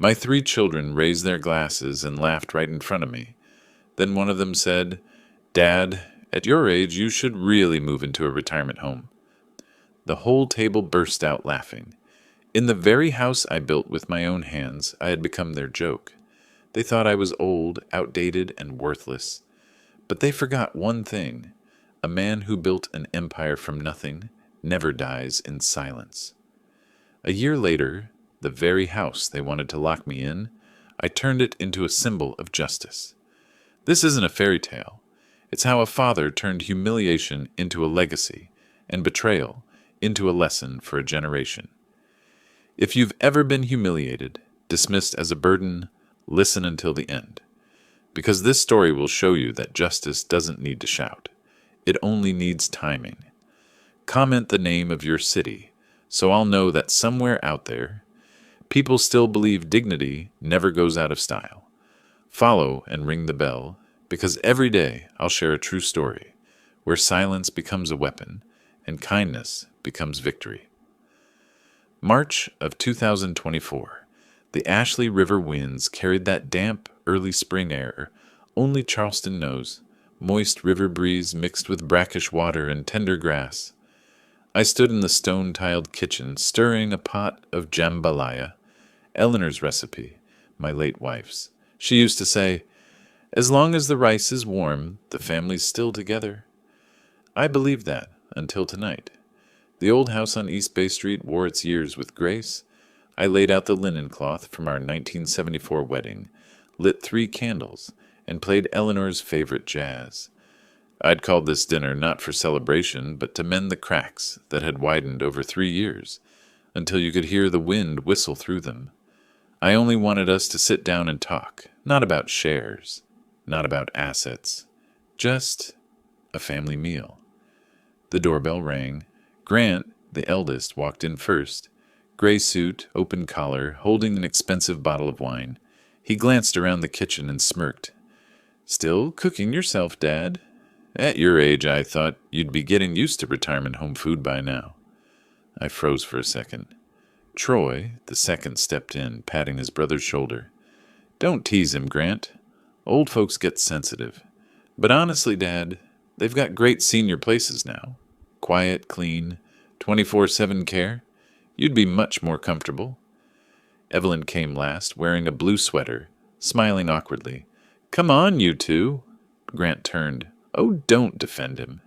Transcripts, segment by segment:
My 3 children raised their glasses and laughed right in front of me. Then one of them said, "Dad, at your age you should really move into a retirement home." The whole table burst out laughing. In the very house I built with my own hands, I had become their joke. They thought I was old, outdated, and worthless. But they forgot one thing. A man who built an empire from nothing never dies in silence. A year later, the very house they wanted to lock me in, I turned it into a symbol of justice. This isn't a fairy tale. It's how a father turned humiliation into a legacy and betrayal into a lesson for a generation. If you've ever been humiliated, dismissed as a burden, listen until the end. Because this story will show you that justice doesn't need to shout. It only needs timing. Comment the name of your city, so I'll know that somewhere out there, people still believe dignity never goes out of style. Follow and ring the bell, because every day I'll share a true story, where silence becomes a weapon, and kindness becomes victory. March of 2024. The Ashley River winds carried that damp, early spring air only Charleston knows, moist river breeze mixed with brackish water and tender grass. I stood in the stone-tiled kitchen stirring a pot of jambalaya, Eleanor's recipe, my late wife's. She used to say, "As long as the rice is warm, the family's still together." I believed that until tonight. The old house on East Bay Street wore its years with grace. I laid out the linen cloth from our 1974 wedding, lit 3 candles, and played Eleanor's favorite jazz. I'd called this dinner not for celebration, but to mend the cracks that had widened over 3 years, until you could hear the wind whistle through them. I only wanted us to sit down and talk, not about shares, not about assets, just a family meal. The doorbell rang. Grant, the eldest, walked in first. Gray suit, open collar, holding an expensive bottle of wine. He glanced around the kitchen and smirked. "Still cooking yourself, Dad? At your age, I thought you'd be getting used to retirement home food by now." I froze for a second. Troy, the second, stepped in, patting his brother's shoulder. "Don't tease him, Grant. Old folks get sensitive. But honestly, Dad, they've got great senior places now. Quiet, clean, 24/7 care. You'd be much more comfortable." Evelyn came last, wearing a blue sweater, smiling awkwardly. "Come on, you two." Grant turned. "Oh, don't defend him.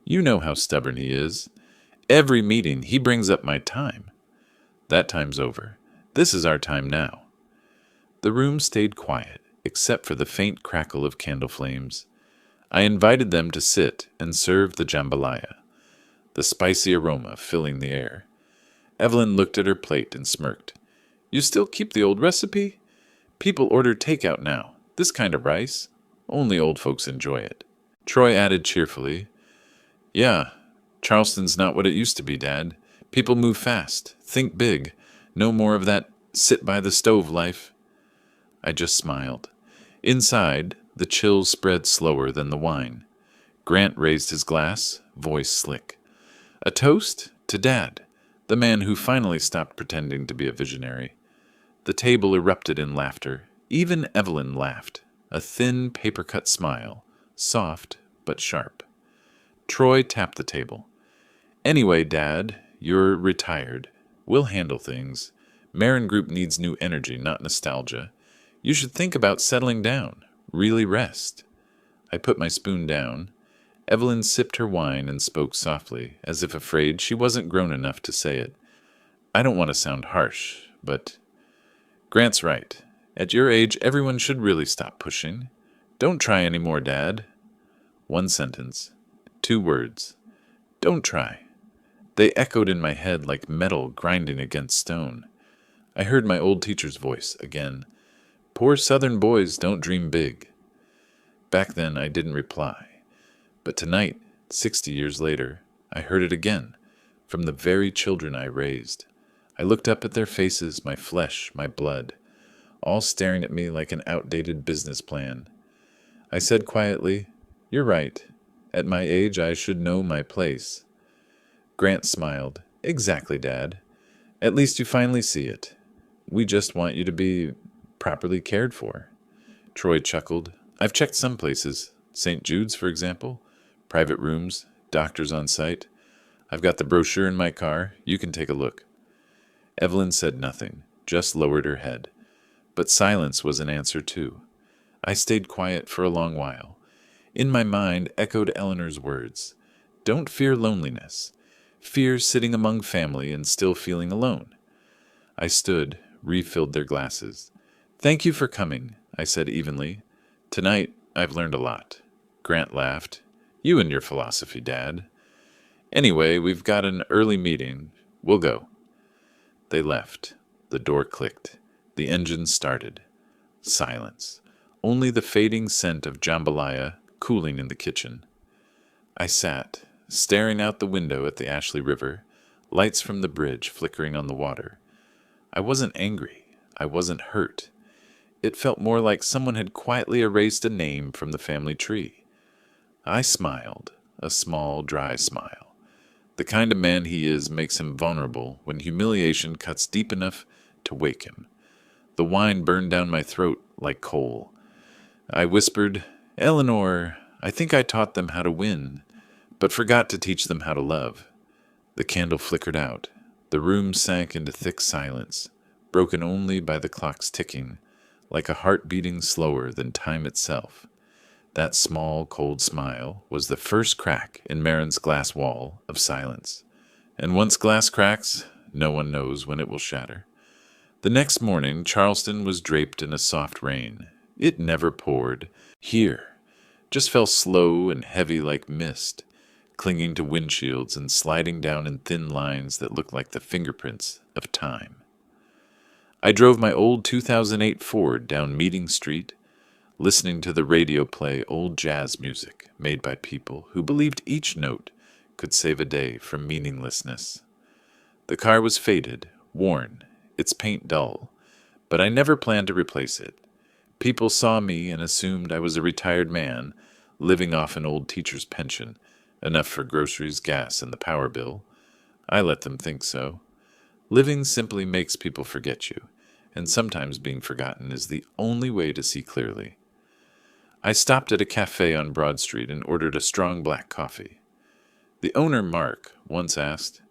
You know how stubborn he is. Every meeting, he brings up my time." "That time's over. This is our time now." The room stayed quiet, except for the faint crackle of candle flames. I invited them to sit and serve the jambalaya, the spicy aroma filling the air. Evelyn looked at her plate and smirked. "You still keep the old recipe? People order takeout now. This kind of rice. Only old folks enjoy it." Troy added cheerfully, "Yeah, Charleston's not what it used to be, Dad. People move fast, think big. No more of that sit-by-the-stove life." I just smiled. Inside, the chill spread slower than the wine. Grant raised his glass, voice slick. "A toast to Dad, the man who finally stopped pretending to be a visionary." The table erupted in laughter. Even Evelyn laughed, a thin, paper-cut smile, soft but sharp. Troy tapped the table. "Anyway, Dad, you're retired. We'll handle things. Marin Group needs new energy, not nostalgia. You should think about settling down, really rest." I put my spoon down. Evelyn sipped her wine and spoke softly, as if afraid she wasn't grown enough to say it. "I don't want to sound harsh, but Grant's right. At your age, everyone should really stop pushing. Don't try any more, Dad." 1 sentence. 2 words. Don't try. They echoed in my head like metal grinding against stone. I heard my old teacher's voice again. "Poor Southern boys don't dream big." Back then I didn't reply. But tonight, 60 years later, I heard it again, from the very children I raised. I looked up at their faces, my flesh, my blood, all staring at me like an outdated business plan. I said quietly, "You're right. At my age, I should know my place." Grant smiled. "Exactly, Dad. At least you finally see it. We just want you to be properly cared for. Troy chuckled. I've checked some places. St. Jude's, for example. Private rooms, doctors on site. I've got the brochure in my car. You can take a look. Evelyn said nothing, just lowered her head. But silence was an answer, too. I stayed quiet for a long while. In my mind echoed Eleanor's words. Don't fear loneliness. Fear sitting among family and still feeling alone. I stood, refilled their glasses. Thank you for coming, I said evenly. Tonight, I've learned a lot. Grant laughed. You and your philosophy, Dad. Anyway, we've got an early meeting. We'll go. They left. The door clicked. The engine started. Silence. Only the fading scent of jambalaya cooling in the kitchen. I sat, staring out the window at the Ashley River, lights from the bridge flickering on the water. I wasn't angry. I wasn't hurt. It felt more like someone had quietly erased a name from the family tree. I smiled, a small, dry smile. The kind of man he is makes him vulnerable when humiliation cuts deep enough to wake him. The wine burned down my throat like coal. I whispered, Eleanor, I think I taught them how to win, but forgot to teach them how to love. The candle flickered out. The room sank into thick silence, broken only by the clock's ticking, like a heart beating slower than time itself. That small, cold smile was the first crack in Marin's glass wall of silence. And once glass cracks, no one knows when it will shatter. The next morning, Charleston was draped in a soft rain. It never poured. Here, just fell slow and heavy like mist, clinging to windshields and sliding down in thin lines that looked like the fingerprints of time. I drove my old 2008 Ford down Meeting Street, listening to the radio play old jazz music made by people who believed each note could save a day from meaninglessness. The car was faded, worn, its paint dull, but I never planned to replace it. People saw me and assumed I was a retired man, living off an old teacher's pension, enough for groceries, gas, and the power bill. I let them think so. Living simply makes people forget you, and sometimes being forgotten is the only way to see clearly. I stopped at a cafe on Broad Street and ordered a strong black coffee. The owner, Mark, once asked,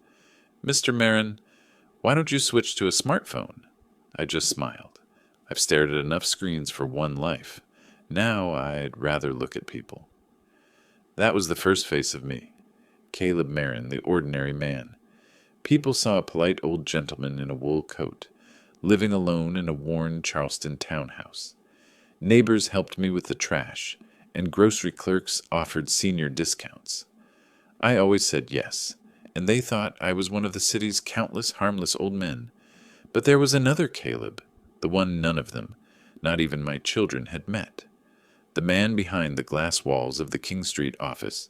Mr. Marin, why don't you switch to a smartphone? I just smiled. I've stared at enough screens for one life. Now I'd rather look at people. That was the first face of me. Caleb Marin, the ordinary man. People saw a polite old gentleman in a wool coat, living alone in a worn Charleston townhouse. Neighbors helped me with the trash, and grocery clerks offered senior discounts. I always said yes, and they thought I was one of the city's countless harmless old men. But there was another Caleb, the one none of them, not even my children, had met. The man behind the glass walls of the King Street office,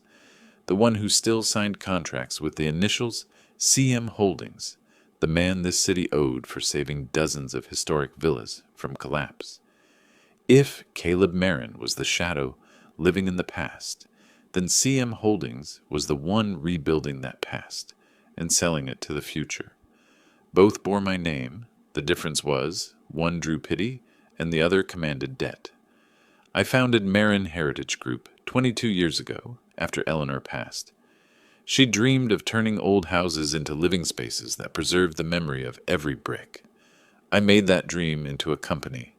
the one who still signed contracts with the initials CM Holdings, the man this city owed for saving dozens of historic villas from collapse. If Caleb Marin was the shadow living in the past, then CM Holdings was the one rebuilding that past and selling it to the future. Both bore my name. The difference was, one drew pity and the other commanded debt. I founded Marin Heritage Group 22 years ago, after Eleanor passed. She dreamed of turning old houses into living spaces that preserved the memory of every brick. I made that dream into a company.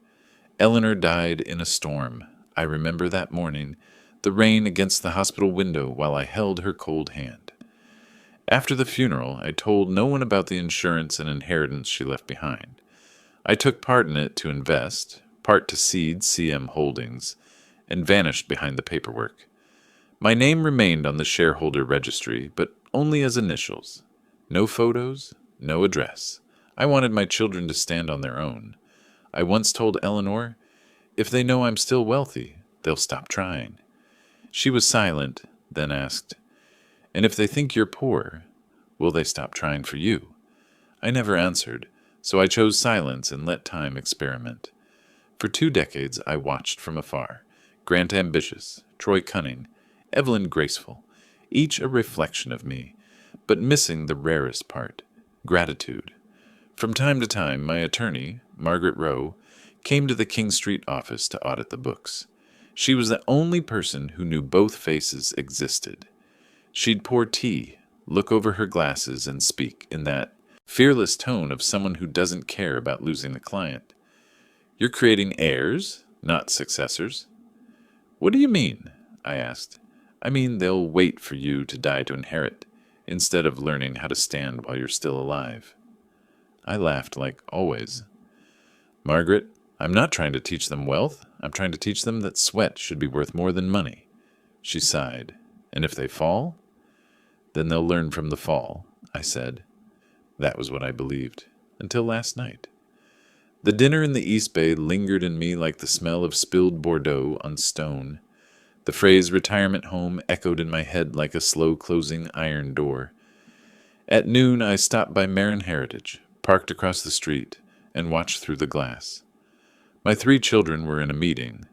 Eleanor died in a storm. I remember that morning, the rain against the hospital window while I held her cold hand. After the funeral, I told no one about the insurance and inheritance she left behind. I took part in it to invest, part to seed CM Holdings, and vanished behind the paperwork. My name remained on the shareholder registry, but only as initials. No photos, no address. I wanted my children to stand on their own. I once told Eleanor, if they know I'm still wealthy, they'll stop trying. She was silent, then asked, and if they think you're poor, will they stop trying for you? I never answered, so I chose silence and let time experiment. For 2 decades I watched from afar, Grant ambitious, Troy cunning, Evelyn graceful, each a reflection of me, but missing the rarest part, gratitude. From time to time, my attorney, Margaret Rowe, came to the King Street office to audit the books. She was the only person who knew both faces existed. She'd pour tea, look over her glasses, and speak in that fearless tone of someone who doesn't care about losing the client. You're creating heirs, not successors. What do you mean? I asked. I mean they'll wait for you to die to inherit, instead of learning how to stand while you're still alive. I laughed like always. Margaret, I'm not trying to teach them wealth. I'm trying to teach them that sweat should be worth more than money. She sighed. And if they fall? Then they'll learn from the fall, I said. That was what I believed, until last night. The dinner in the East Bay lingered in me like the smell of spilled Bordeaux on stone. The phrase retirement home echoed in my head like a slow-closing iron door. At noon, I stopped by Marin Heritage, parked across the street, and watched through the glass. My 3 children were in a meeting.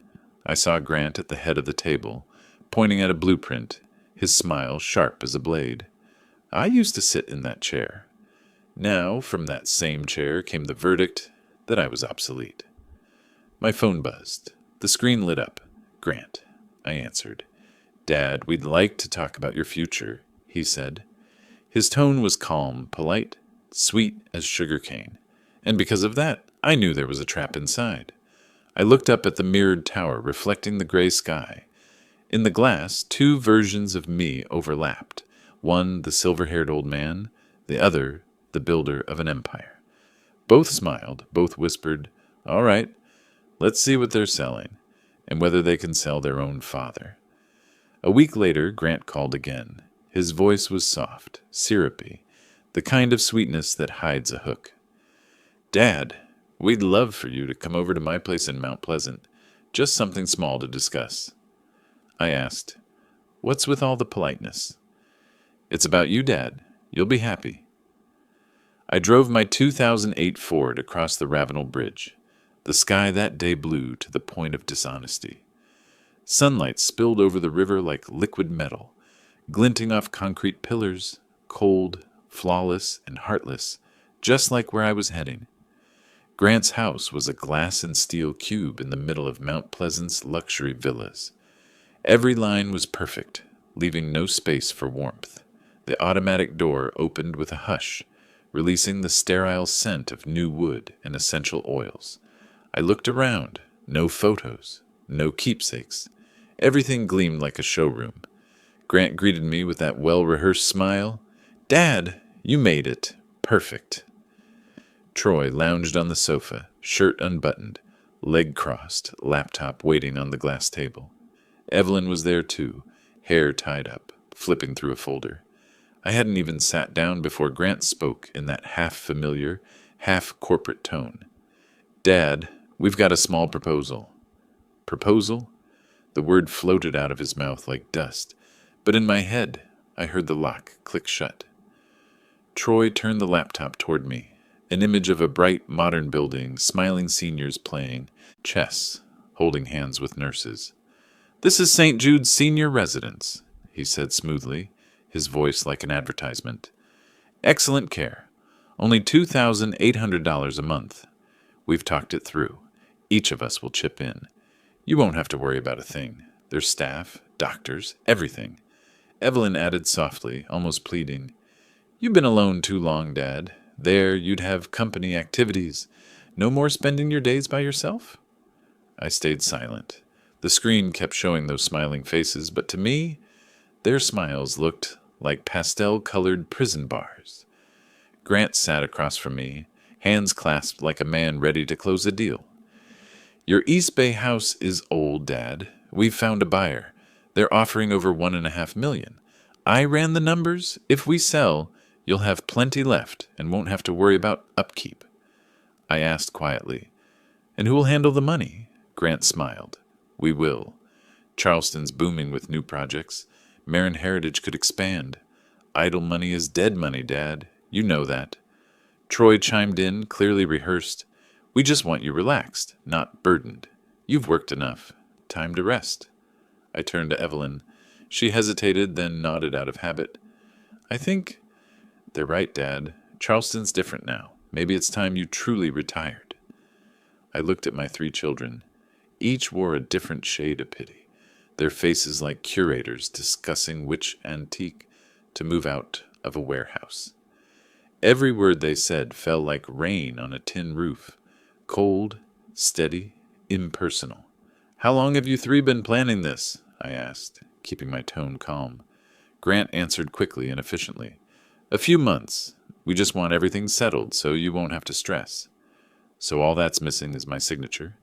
I saw Grant at the head of the table, pointing at a blueprint, his smile sharp as a blade. I used to sit in that chair. Now, from that same chair came the verdict that I was obsolete. My phone buzzed. The screen lit up. Grant, I answered. Dad, we'd like to talk about your future, he said. His tone was calm, polite, sweet as sugar cane. And because of that, I knew there was a trap inside. I looked up at the mirrored tower reflecting the gray sky. In the glass, 2 versions of me overlapped. One, the silver-haired old man, the other, the builder of an empire. Both smiled, both whispered, All right, let's see what they're selling, and whether they can sell their own father. A week later, Grant called again. His voice was soft, syrupy, the kind of sweetness that hides a hook. Dad, we'd love for you to come over to my place in Mount Pleasant. Just something small to discuss. I asked, What's with all the politeness? It's about you, Dad. You'll be happy. I drove my 2008 Ford across the Ravenel Bridge. The sky that day blue to the point of dishonesty. Sunlight spilled over the river like liquid metal, glinting off concrete pillars, cold, flawless, and heartless, just like where I was heading. Grant's house was a glass and steel cube in the middle of Mount Pleasant's luxury villas. Every line was perfect, leaving no space for warmth. The automatic door opened with a hush, releasing the sterile scent of new wood and essential oils. I looked around. No photos, no keepsakes. Everything gleamed like a showroom. Grant greeted me with that well-rehearsed smile. Dad, you made it. Perfect. Troy lounged on the sofa, shirt unbuttoned, leg crossed, laptop waiting on the glass table. Evelyn was there too, hair tied up, flipping through a folder. I hadn't even sat down before Grant spoke in that half-familiar, half-corporate tone. Dad, we've got a small proposal. Proposal? The word floated out of his mouth like dust, but in my head I heard the lock click shut. Troy turned the laptop toward me, an image of a bright, modern building, smiling seniors playing chess, holding hands with nurses. This is St. Jude's Senior Residence, he said smoothly, his voice like an advertisement. Excellent care. Only $2,800 a month. We've talked it through. Each of us will chip in. You won't have to worry about a thing. There's staff, doctors, everything. Evelyn added softly, almost pleading. You've been alone too long, Dad. There you'd have company activities. No more spending your days by yourself? I stayed silent. The screen kept showing those smiling faces, but to me, their smiles looked like pastel-colored prison bars. Grant sat across from me, hands clasped like a man ready to close a deal. Your East Bay house is old, Dad. We've found a buyer. They're offering over $1.5 million. I ran the numbers. If we sell, you'll have plenty left and won't have to worry about upkeep. I asked quietly, And who will handle the money? Grant smiled. We will. Charleston's booming with new projects. Marin Heritage could expand. Idle money is dead money, Dad. You know that. Troy chimed in, clearly rehearsed. We just want you relaxed, not burdened. You've worked enough. Time to rest. I turned to Evelyn. She hesitated, then nodded out of habit. I think they're right, Dad. Charleston's different now. Maybe it's time you truly retired. I looked at my 3 children. Each wore a different shade of pity, their faces like curators discussing which antique to move out of a warehouse. Every word they said fell like rain on a tin roof, cold, steady, impersonal. "How long have you 3 been planning this?" I asked, keeping my tone calm. Grant answered quickly and efficiently. "A few months. We just want everything settled so you won't have to stress." "So all that's missing is my signature?"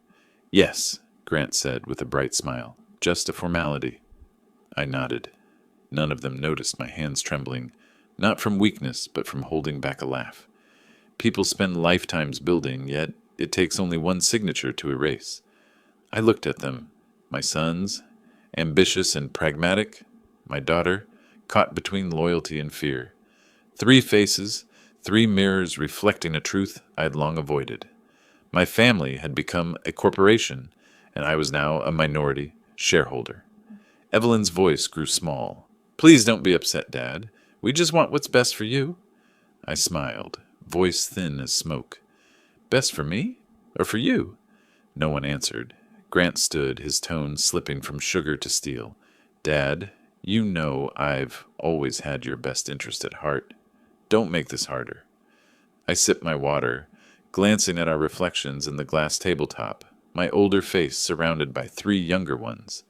"Yes," Grant said with a bright smile. "Just a formality." I nodded. None of them noticed my hands trembling, not from weakness, but from holding back a laugh. People spend lifetimes building, yet it takes only one signature to erase. I looked at them, my sons, ambitious and pragmatic, my daughter, caught between loyalty and fear. 3 faces, 3 mirrors reflecting a truth I had long avoided. My family had become a corporation, and I was now a minority shareholder. Evelyn's voice grew small. "Please don't be upset, Dad. We just want what's best for you." I smiled, voice thin as smoke. "Best for me? Or for you?" No one answered. Grant stood, his tone slipping from sugar to steel. "Dad, you know I've always had your best interest at heart. Don't make this harder." I sipped my water, glancing at our reflections in the glass tabletop, my older face surrounded by 3 younger ones.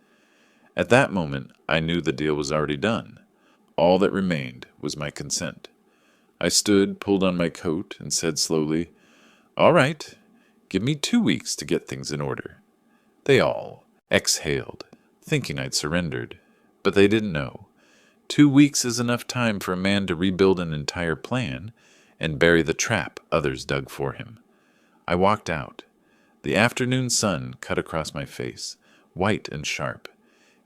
At that moment, I knew the deal was already done. All that remained was my consent. I stood, pulled on my coat, and said slowly, "All right, give me 2 weeks to get things in order." They all exhaled, thinking I'd surrendered. But they didn't know. 2 weeks is enough time for a man to rebuild an entire plan and bury the trap others dug for him. I walked out. The afternoon sun cut across my face, white and sharp.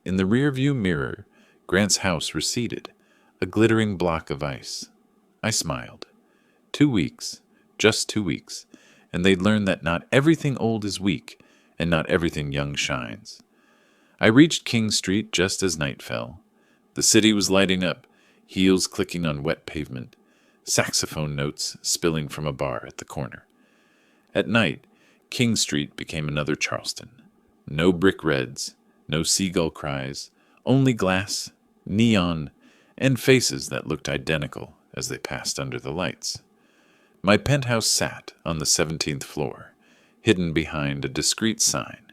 In the rearview mirror, Grant's house receded, a glittering block of ice. I smiled. 2 weeks, just 2 weeks, and they'd learn that not everything old is weak, and not everything young shines. I reached King Street just as night fell. The city was lighting up, heels clicking on wet pavement, saxophone notes spilling from a bar at the corner. At night, King Street became another Charleston. No brick reds, no seagull cries, only glass, neon, and faces that looked identical as they passed under the lights. My penthouse sat on the 17th floor, hidden behind a discreet sign,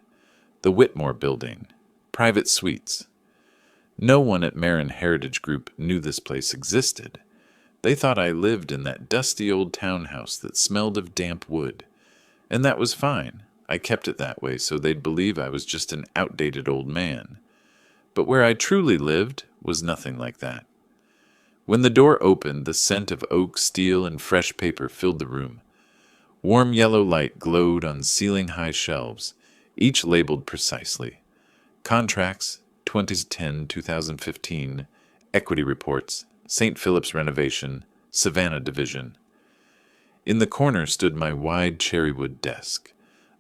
the Whitmore Building, private suites. No one at Marin Heritage Group knew this place existed. They thought I lived in that dusty old townhouse that smelled of damp wood. And that was fine. I kept it that way so they'd believe I was just an outdated old man. But where I truly lived was nothing like that. When the door opened, the scent of oak, steel, and fresh paper filled the room. Warm yellow light glowed on ceiling-high shelves, each labeled precisely. Contracts, 2010-2015, equity reports, St. Philip's renovation, Savannah division. In the corner stood my wide cherrywood desk.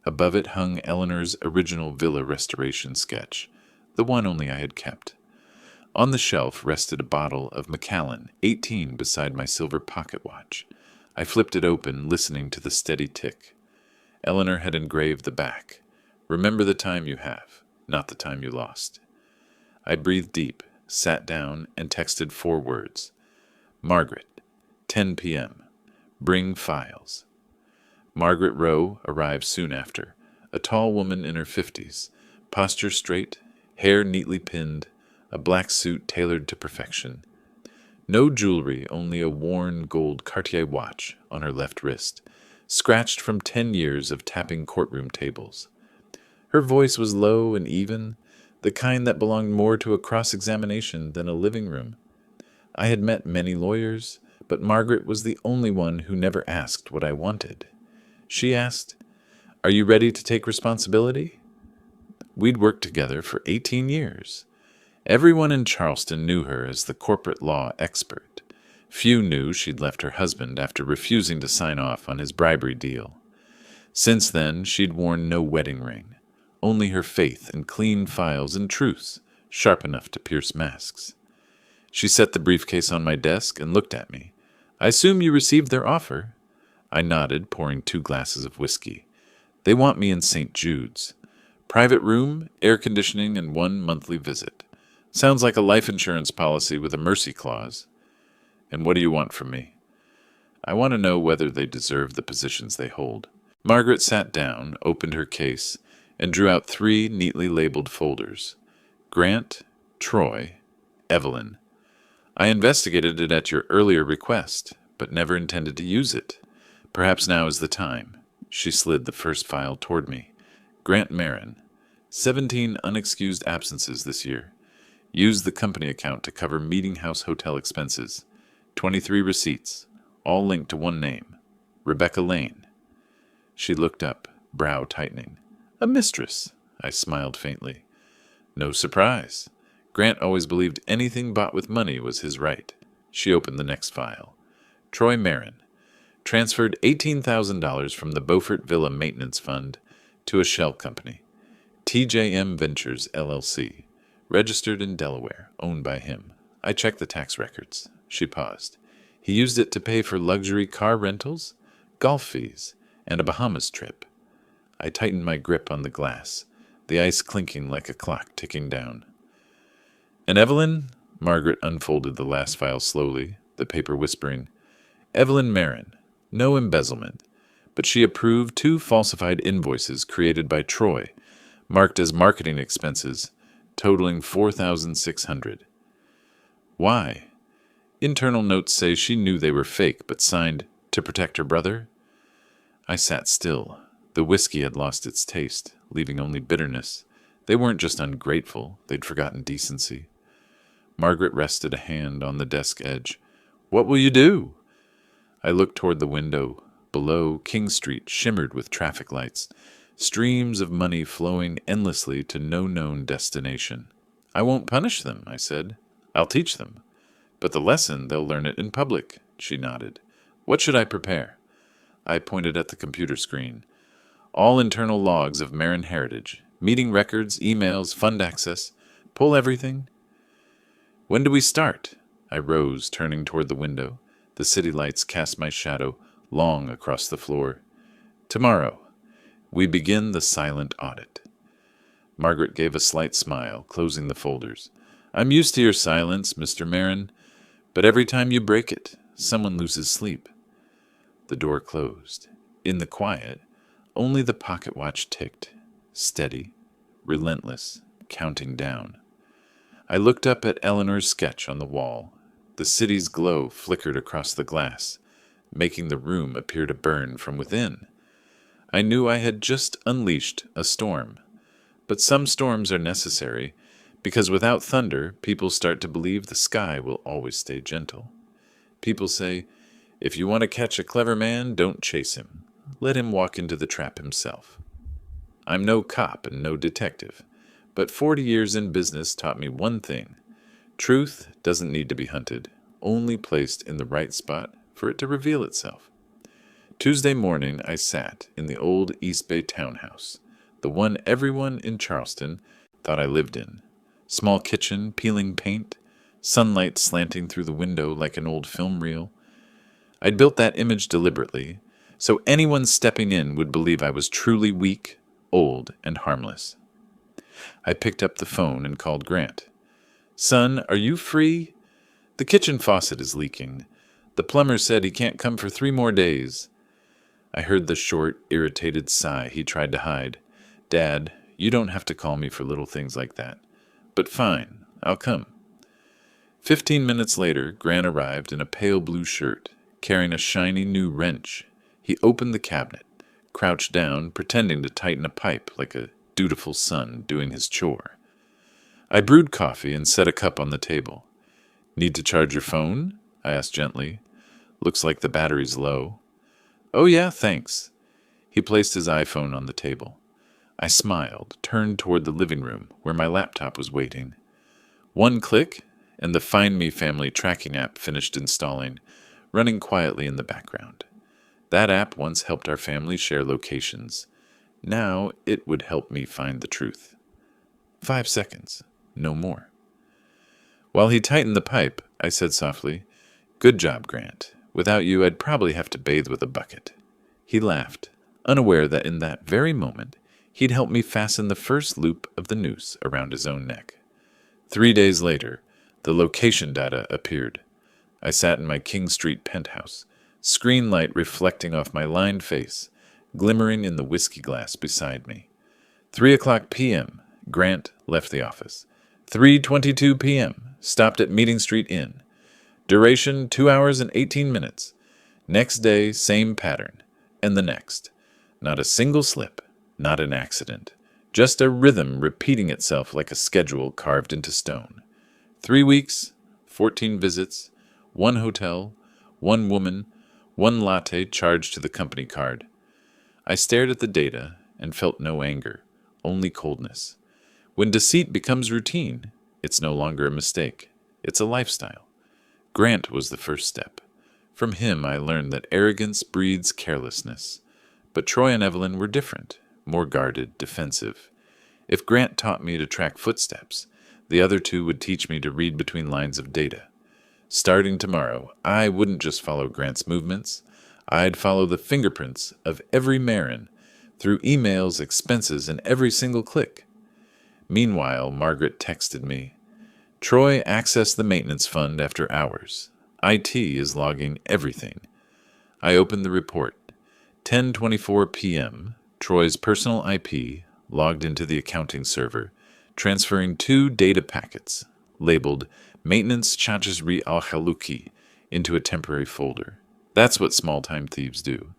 Above it hung Eleanor's original villa restoration sketch, the one only I had kept. On the shelf rested a bottle of Macallan, 18, beside my silver pocket watch. I flipped it open, listening to the steady tick. Eleanor had engraved the back. "Remember the time you have, not the time you lost." I breathed deep, sat down, and texted 4 words. "Margaret, 10 p.m. Bring files." Margaret Rowe arrived soon after, a tall woman in her 50s, posture straight, hair neatly pinned, a black suit tailored to perfection. No jewelry, only a worn gold Cartier watch on her left wrist, scratched from 10 years of tapping courtroom tables. Her voice was low and even, the kind that belonged more to a cross-examination than a living room. I had met many lawyers, but Margaret was the only one who never asked what I wanted. She asked, "Are you ready to take responsibility?" We'd worked together for 18 years. Everyone in Charleston knew her as the corporate law expert. Few knew she'd left her husband after refusing to sign off on his bribery deal. Since then, she'd worn no wedding ring, only her faith in clean files and truths, sharp enough to pierce masks. She set the briefcase on my desk and looked at me. "I assume you received their offer?" I nodded, pouring 2 glasses of whiskey. They want me in St. Jude's. Private room, air conditioning, and 1 monthly visit. Sounds like a life insurance policy with a mercy clause. And what do you want from me? I want to know whether they deserve the positions they hold. Margaret sat down, opened her case, and drew out 3 neatly labeled folders. Grant, Troy, Evelyn. I investigated it at your earlier request, but never intended to use it. Perhaps now is the time. She slid the first file toward me. Grant Marin. 17 unexcused absences this year. Used the company account to cover meeting house hotel expenses. 23 receipts, all linked to one name. Rebecca Lane. She looked up, brow tightening. A mistress, I smiled faintly. No surprise. Grant always believed anything bought with money was his right. She opened the next file. Troy Marin. Transferred $18,000 from the Beaufort Villa Maintenance Fund to a shell company. TJM Ventures, LLC. Registered in Delaware, owned by him. I checked the tax records. She paused. He used it to pay for luxury car rentals, golf fees, and a Bahamas trip. I tightened my grip on the glass, the ice clinking like a clock ticking down. And Evelyn? Margaret unfolded the last file slowly, the paper whispering. Evelyn Marin. No embezzlement. But she approved 2 falsified invoices created by Troy, marked as marketing expenses, totaling $4,600. Why? Internal notes say she knew they were fake, but signed, to protect her brother. I sat still. The whiskey had lost its taste, leaving only bitterness. They weren't just ungrateful, they'd forgotten decency. Margaret rested a hand on the desk edge. What will you do? I looked toward the window. Below, King Street shimmered with traffic lights, streams of money flowing endlessly to no known destination. I won't punish them, I said. I'll teach them. But the lesson, they'll learn it in public, she nodded. What should I prepare? I pointed at the computer screen. All internal logs of Marin Heritage, meeting records, emails, fund access. Pull everything. When do we start? I rose, turning toward the window. The city lights cast my shadow long across the floor. Tomorrow. We begin the silent audit. Margaret gave a slight smile, closing the folders. I'm used to your silence, Mr. Marin, but every time you break it, someone loses sleep. The door closed. In the quiet, only the pocket watch ticked, steady, relentless, counting down. I looked up at Eleanor's sketch on the wall. The city's glow flickered across the glass, making the room appear to burn from within. I knew I had just unleashed a storm. But some storms are necessary, because without thunder, people start to believe the sky will always stay gentle. People say, if you want to catch a clever man, don't chase him. Let him walk into the trap himself. I'm no cop and no detective, but 40 years in business taught me one thing. Truth doesn't need to be hunted, only placed in the right spot for it to reveal itself. Tuesday morning, I sat in the old East Bay townhouse, the one everyone in Charleston thought I lived in. Small kitchen, peeling paint, sunlight slanting through the window like an old film reel. I'd built that image deliberately, so anyone stepping in would believe I was truly weak, old, and harmless. I picked up the phone and called Grant. Son, are you free? The kitchen faucet is leaking. The plumber said he can't come for 3 more days. I heard the short, irritated sigh he tried to hide. Dad, you don't have to call me for little things like that. But fine, I'll come. 15 minutes later, Grant arrived in a pale blue shirt, carrying a shiny new wrench. He opened the cabinet, crouched down, pretending to tighten a pipe like a dutiful son doing his chore. I brewed coffee and set a cup on the table. Need to charge your phone? I asked gently. Looks like the battery's low. Oh yeah, thanks. He placed his iPhone on the table. I smiled, turned toward the living room where my laptop was waiting. 1 click, and the Find Me family tracking app finished installing, running quietly in the background. That app once helped our family share locations. Now it would help me find the truth. 5 seconds, no more. While he tightened the pipe, I said softly, Good job, Grant. Without you, I'd probably have to bathe with a bucket. He laughed, unaware that in that very moment he'd helped me fasten the first loop of the noose around his own neck. 3 days later, the location data appeared. I sat in my King Street penthouse, screen light reflecting off my lined face, glimmering in the whiskey glass beside me. 3:00 p.m., Grant left the office. 3:22 p.m., stopped at Meeting Street Inn. Duration 2 hours and 18 minutes. Next day, same pattern. And the next. Not a single slip, not an accident. Just a rhythm repeating itself like a schedule carved into stone. 3 weeks, 14 visits, 1 hotel, 1 woman, 1 latte charged to the company card. I stared at the data and felt no anger, only coldness. When deceit becomes routine, it's no longer a mistake. It's a lifestyle. Grant was the first step. From him I learned that arrogance breeds carelessness. But Troy and Evelyn were different, more guarded, defensive. If Grant taught me to track footsteps, the other two would teach me to read between lines of data. Starting tomorrow, I wouldn't just follow Grant's movements. I'd follow the fingerprints of every Marin, through emails, expenses, and every single click. Meanwhile, Margaret texted me. Troy accessed the maintenance fund after hours. IT is logging everything. I opened the report. 10:24 p.m., Troy's personal IP logged into the accounting server, transferring 2 data packets, labeled Maintenance Charges Al-Haluki, into a temporary folder. That's what small-time thieves do.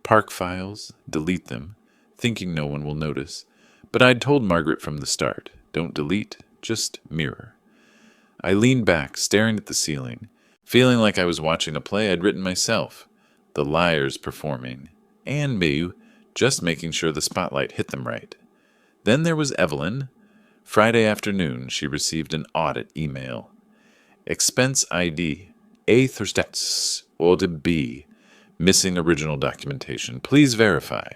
Park files, delete them, thinking no one will notice. But I'd told Margaret from the start, don't delete, just mirror. I leaned back, staring at the ceiling, feeling like I was watching a play I'd written myself. The liars performing, and me, just making sure the spotlight hit them right. Then there was Evelyn. Friday afternoon, she received an audit email. Expense ID A Thurstats Order B. Missing original documentation. Please verify.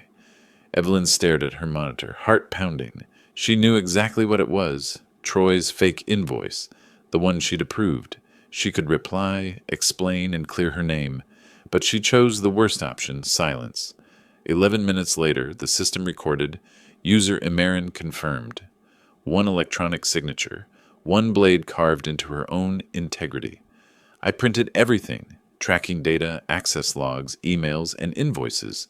Evelyn stared at her monitor, heart pounding. She knew exactly what it was. Troy's fake invoice. The one she'd approved. She could reply, explain, and clear her name. But she chose the worst option, silence. 11 minutes later, the system recorded, user Emerin confirmed. 1 electronic signature. 1 blade carved into her own integrity. I printed everything, tracking data, access logs, emails, and invoices.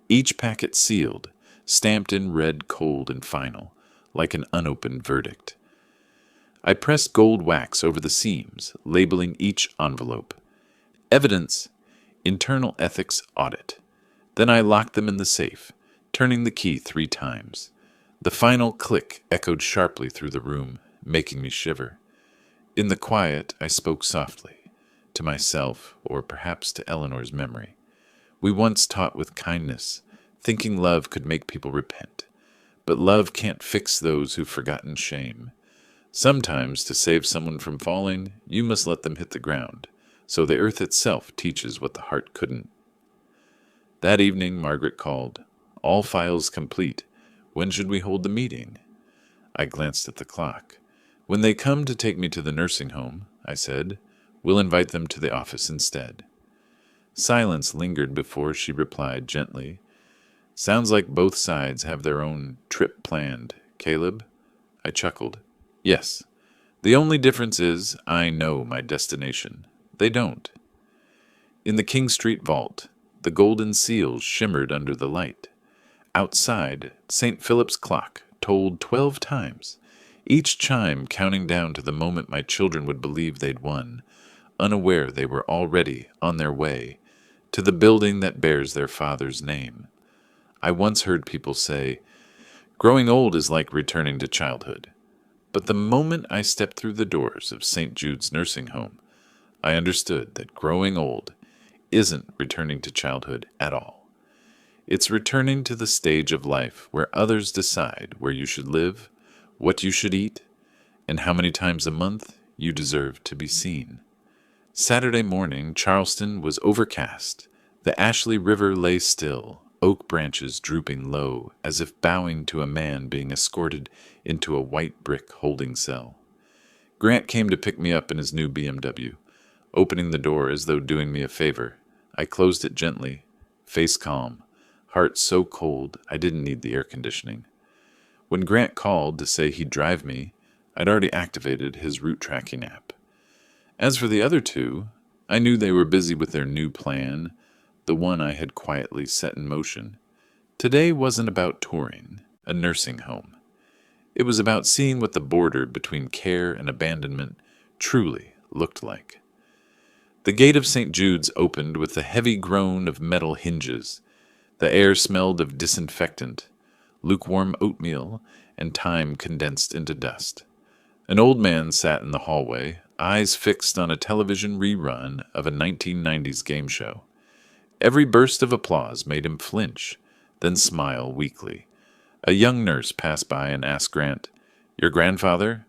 Each packet sealed, stamped in red, cold, and final, like an unopened verdict. I pressed gold wax over the seams, labeling each envelope. Evidence, internal ethics audit. Then I locked them in the safe, turning the key 3 times. The final click echoed sharply through the room, making me shiver. In the quiet, I spoke softly, to myself, or perhaps to Eleanor's memory. We once taught with kindness, thinking love could make people repent. But love can't fix those who've forgotten shame. Sometimes, to save someone from falling, you must let them hit the ground, so the earth itself teaches what the heart couldn't. That evening, Margaret called. All files complete. When should we hold the meeting? I glanced at the clock. When they come to take me to the nursing home, I said, we'll invite them to the office instead. Silence lingered before she replied gently, Sounds like both sides have their own trip planned, Caleb. I chuckled. Yes. The only difference is I know my destination. They don't. In the King Street vault, the golden seals shimmered under the light. Outside, St. Philip's clock tolled 12 times, each chime counting down to the moment my children would believe they'd won, unaware they were already on their way to the building that bears their father's name. I once heard people say, growing old is like returning to childhood. But the moment I stepped through the doors of St. Jude's nursing home, I understood that growing old isn't returning to childhood at all. It's returning to the stage of life where others decide where you should live, what you should eat, and how many times a month you deserve to be seen. Saturday morning, Charleston was overcast. The Ashley River lay still, oak branches drooping low, as if bowing to a man being escorted into a white brick holding cell. Grant came to pick me up in his new BMW. Opening the door as though doing me a favor, I closed it gently, face calm. heart so cold I didn't need the air conditioning. When Grant called to say he'd drive me, I'd already activated his route tracking app. As for the other two, I knew they were busy with their new plan, the one I had quietly set in motion. Today wasn't about touring a nursing home. It was about seeing what the border between care and abandonment truly looked like. The gate of St. Jude's opened with the heavy groan of metal hinges. The air smelled of disinfectant, lukewarm oatmeal, and time condensed into dust. An old man sat in the hallway, eyes fixed on a television rerun of a 1990s game show. Every burst of applause made him flinch, then smile weakly. A young nurse passed by and asked Grant, "Your grandfather?"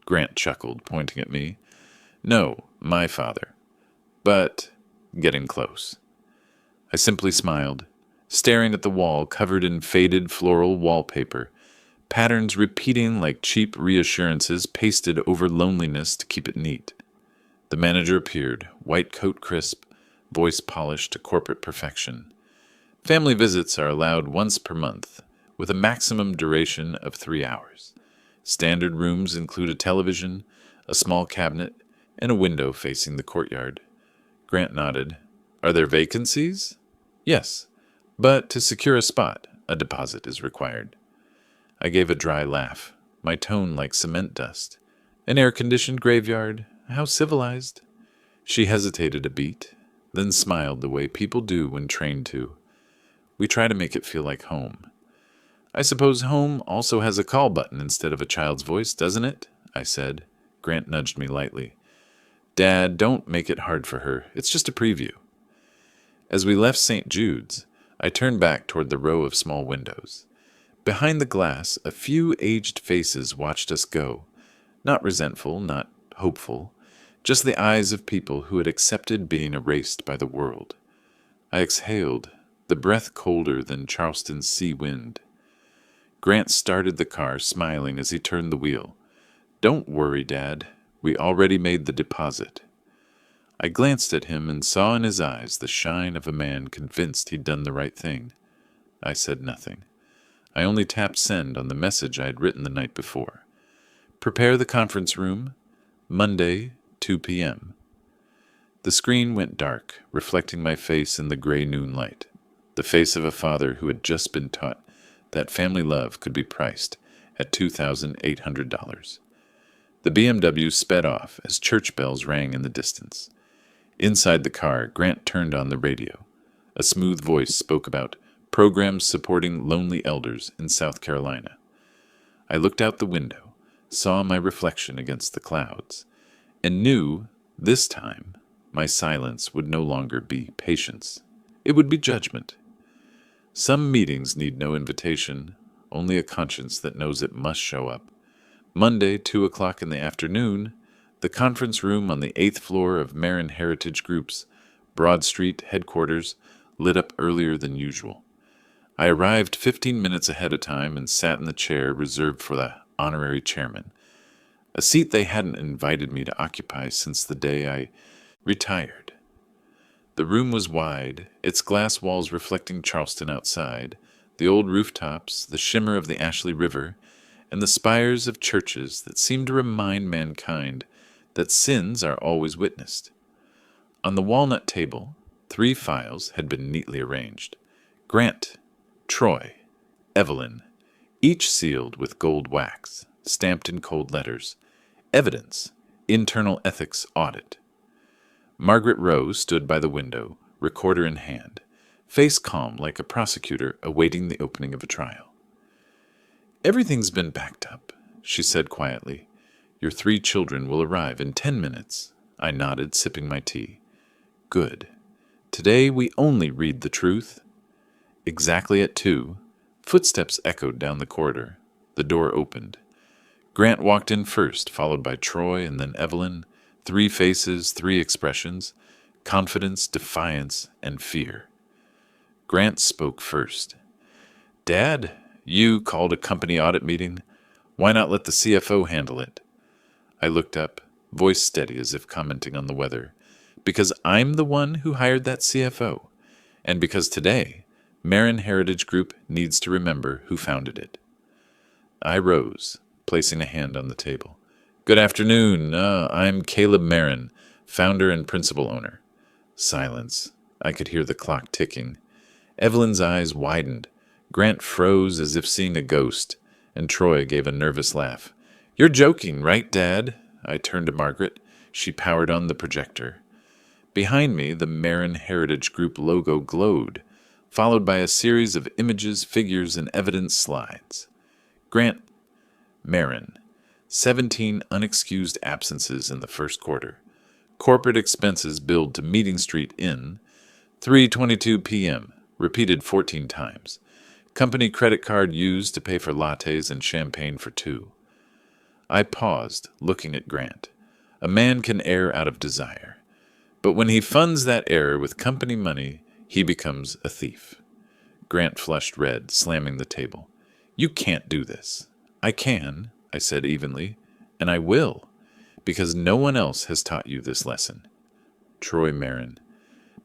Grant chuckled, pointing at me. "No, my father. But getting close." I simply smiled, staring at the wall covered in faded floral wallpaper, patterns repeating like cheap reassurances pasted over loneliness to keep it neat. The manager appeared, white coat crisp, voice polished to corporate perfection. Family visits are allowed once per month, with a maximum duration of 3 hours. Standard rooms include a television, a small cabinet, and a window facing the courtyard. Grant nodded. "Are there vacancies?" "Yes, but to secure a spot, a deposit is required." I gave a dry laugh, my tone like cement dust. "An air-conditioned graveyard? How civilized." She hesitated a beat, then smiled the way people do when trained to. "We try to make it feel like home." "I suppose home also has a call button instead of a child's voice, doesn't it?" I said. Grant nudged me lightly. "Dad, don't make it hard for her. It's just a preview." As we left St. Jude's, I turned back toward the row of small windows. Behind the glass, a few aged faces watched us go. Not resentful, not hopeful, just the eyes of people who had accepted being erased by the world. I exhaled, the breath colder than Charleston's sea wind. Grant started the car, smiling as he turned the wheel. "Don't worry, Dad. We already made the deposit." I glanced at him and saw in his eyes the shine of a man convinced he'd done the right thing. I said nothing. I only tapped send on the message I had written the night before. "Prepare the conference room. Monday, 2 p.m. The screen went dark, reflecting my face in the gray noon light, the face of a father who had just been taught that family love could be priced at $2,800. The BMW sped off as church bells rang in the distance. Inside the car, Grant turned on the radio. A smooth voice spoke about programs supporting lonely elders in South Carolina. I looked out the window, saw my reflection against the clouds, and knew, this time, my silence would no longer be patience. It would be judgment. Some meetings need no invitation, only a conscience that knows it must show up. Monday, 2 o'clock in the afternoon, the conference room on the 8th floor of Marin Heritage Group's Broad Street headquarters lit up earlier than usual. I arrived 15 minutes ahead of time and sat in the chair reserved for the honorary chairman, a seat they hadn't invited me to occupy since the day I retired. The room was wide, its glass walls reflecting Charleston outside, the old rooftops, the shimmer of the Ashley River, and the spires of churches that seemed to remind mankind that sins are always witnessed. On the walnut table, 3 files had been neatly arranged. Grant, Troy, Evelyn, each sealed with gold wax, stamped in cold letters. Evidence, internal ethics audit. Margaret Rowe stood by the window, recorder in hand, face calm like a prosecutor awaiting the opening of a trial. "Everything's been backed up," she said quietly. "Your 3 children will arrive in 10 minutes. I nodded, sipping my tea. "Good. Today we only read the truth." Exactly at 2, footsteps echoed down the corridor. The door opened. Grant walked in first, followed by Troy and then Evelyn. 3 faces, 3 expressions: confidence, defiance, and fear. Grant spoke first. "Dad, you called a company audit meeting. Why not let the CFO handle it?" I looked up, voice steady as if commenting on the weather. "Because I'm the one who hired that CFO, and because today Marin Heritage Group needs to remember who founded it. I rose, placing a hand on the table. Good afternoon. I'm Caleb Marin, founder and principal owner. Silence. I could hear the clock ticking. Evelyn's eyes widened. Grant froze as if seeing a ghost, and Troy gave a nervous laugh. You're joking, right, Dad? I turned to Margaret. She powered on the projector. Behind me, the Marin Heritage Group logo glowed, followed by a series of images, figures, and evidence slides. Grant Marin. 17 unexcused absences in the first quarter. Corporate expenses billed to Meeting Street Inn. 3:22 p.m. Repeated 14 times. Company credit card used to pay for lattes and champagne for two. I paused, looking at Grant. A man can err out of desire. But when he funds that error with company money, he becomes a thief. Grant flushed red, slamming the table. You can't do this. I can, I said evenly, and I will, because no one else has taught you this lesson. Troy Marin.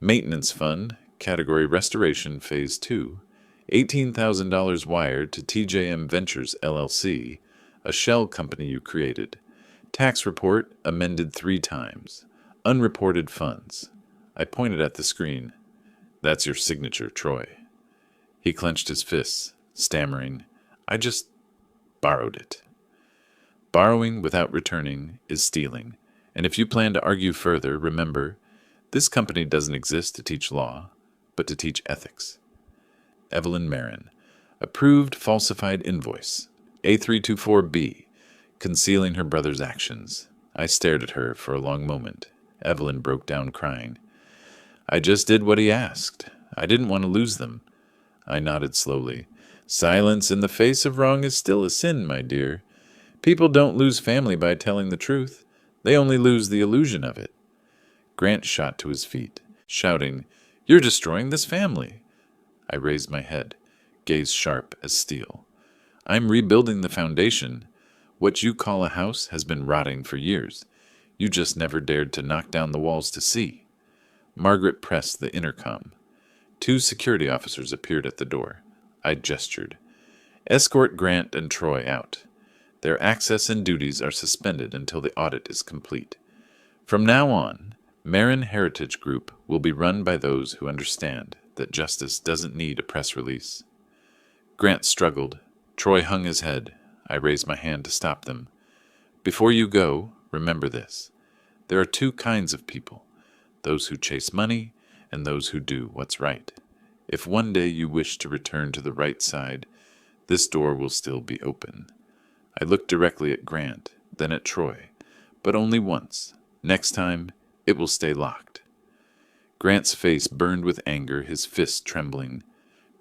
Maintenance Fund, Category Restoration, Phase 2, $18,000 wired to TJM Ventures, LLC, a shell company you created. Tax report amended 3 times. Unreported funds. I pointed at the screen. That's your signature, Troy. He clenched his fists, stammering, I just borrowed it. Borrowing without returning is stealing, and if you plan to argue further, remember, this company doesn't exist to teach law, but to teach ethics. Evelyn Marin. Approved falsified invoice. A324B. Concealing her brother's actions. I stared at her for a long moment. Evelyn broke down crying. I just did what he asked. I didn't want to lose them. I nodded slowly. Silence in the face of wrong is still a sin, my dear. People don't lose family by telling the truth. They only lose the illusion of it. Grant shot to his feet, shouting, You're destroying this family. I raised my head, gaze sharp as steel. I'm rebuilding the foundation. What you call a house has been rotting for years. You just never dared to knock down the walls to see. Margaret pressed the intercom. 2 security officers appeared at the door. I gestured. Escort Grant and Troy out. Their access and duties are suspended until the audit is complete. From now on, Marin Heritage Group will be run by those who understand that justice doesn't need a press release. Grant struggled. Troy hung his head. I raised my hand to stop them. Before you go, remember this. There are 2 kinds of people, those who chase money and those who do what's right. If one day you wish to return to the right side, this door will still be open. I looked directly at Grant, then at Troy, but only once. Next time, it will stay locked. Grant's face burned with anger, his fists trembling.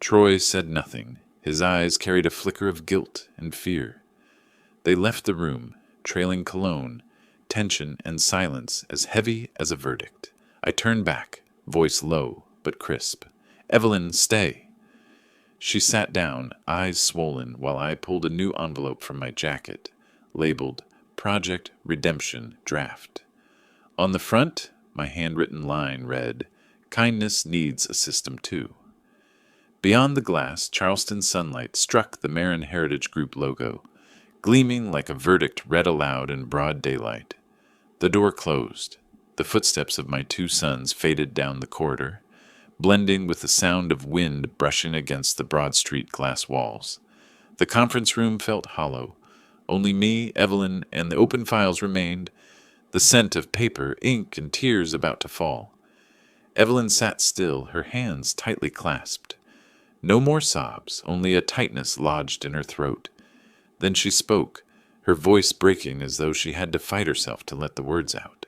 Troy said nothing. His eyes carried a flicker of guilt and fear. They left the room, trailing cologne, tension and silence as heavy as a verdict. I turned back, voice low but crisp. Evelyn, stay. She sat down, eyes swollen, while I pulled a new envelope from my jacket, labeled Project Redemption Draft. On the front, my handwritten line read, Kindness needs a system too. Beyond the glass, Charleston sunlight struck the Marin Heritage Group logo, gleaming like a verdict read aloud in broad daylight. The door closed. The footsteps of my 2 sons faded down the corridor, blending with the sound of wind brushing against the Broad Street glass walls. The conference room felt hollow. Only me, Evelyn, and the open files remained, the scent of paper, ink, and tears about to fall. Evelyn sat still, her hands tightly clasped. No more sobs, only a tightness lodged in her throat. Then she spoke, her voice breaking as though she had to fight herself to let the words out.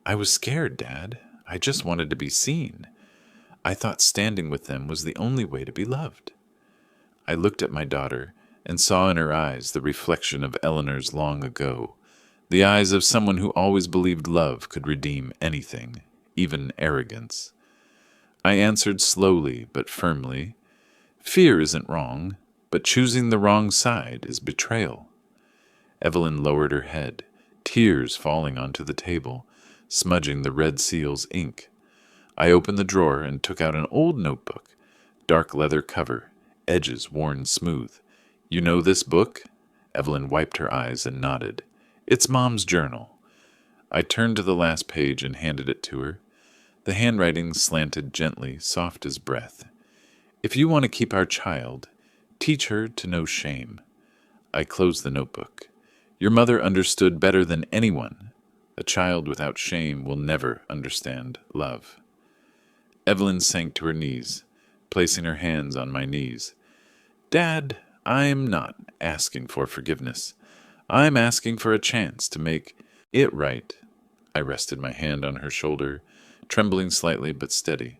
I was scared, Dad. I just wanted to be seen. I thought standing with them was the only way to be loved. I looked at my daughter and saw in her eyes the reflection of Eleanor's long ago, the eyes of someone who always believed love could redeem anything, even arrogance. I answered slowly but firmly, Fear isn't wrong, but choosing the wrong side is betrayal. Evelyn lowered her head, tears falling onto the table, smudging the red seal's ink. I opened the drawer and took out an old notebook, dark leather cover, edges worn smooth. You know this book? Evelyn wiped her eyes and nodded. It's Mom's journal. I turned to the last page and handed it to her. The handwriting slanted gently, soft as breath. If you want to keep our child, teach her to know shame. I closed the notebook. Your mother understood better than anyone. A child without shame will never understand love. Evelyn sank to her knees, placing her hands on my knees. Dad, I'm not asking for forgiveness. I'm asking for a chance to make it right. I rested my hand on her shoulder, trembling slightly but steady.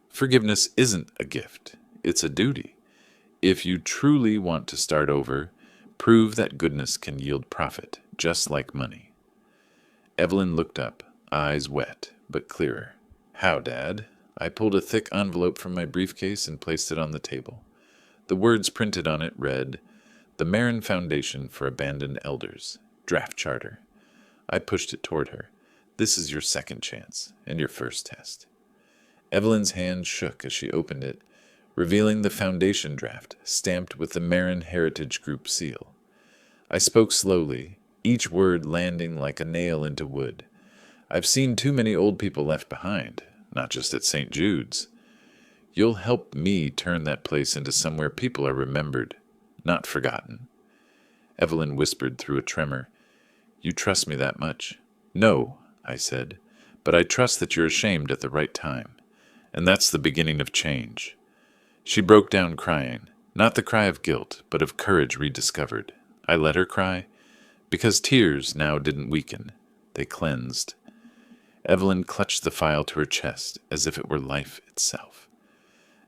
Forgiveness isn't a gift. It's a duty. If you truly want to start over, prove that goodness can yield profit, just like money. Evelyn looked up, eyes wet, but clearer. How, Dad? I pulled a thick envelope from my briefcase and placed it on the table. The words printed on it read, The Marin Foundation for Abandoned Elders, Draft Charter. I pushed it toward her. This is your second chance, and your first test. Evelyn's hand shook as she opened it, revealing the foundation draft, stamped with the Marin Heritage Group seal. I spoke slowly, each word landing like a nail into wood. I've seen too many old people left behind, not just at St. Jude's. You'll help me turn that place into somewhere people are remembered, not forgotten. Evelyn whispered through a tremor, You trust me that much? No, I said, but I trust that you're ashamed at the right time. And that's the beginning of change. She broke down crying, not the cry of guilt, but of courage rediscovered. I let her cry, because tears now didn't weaken. They cleansed. Evelyn clutched the file to her chest as if it were life itself.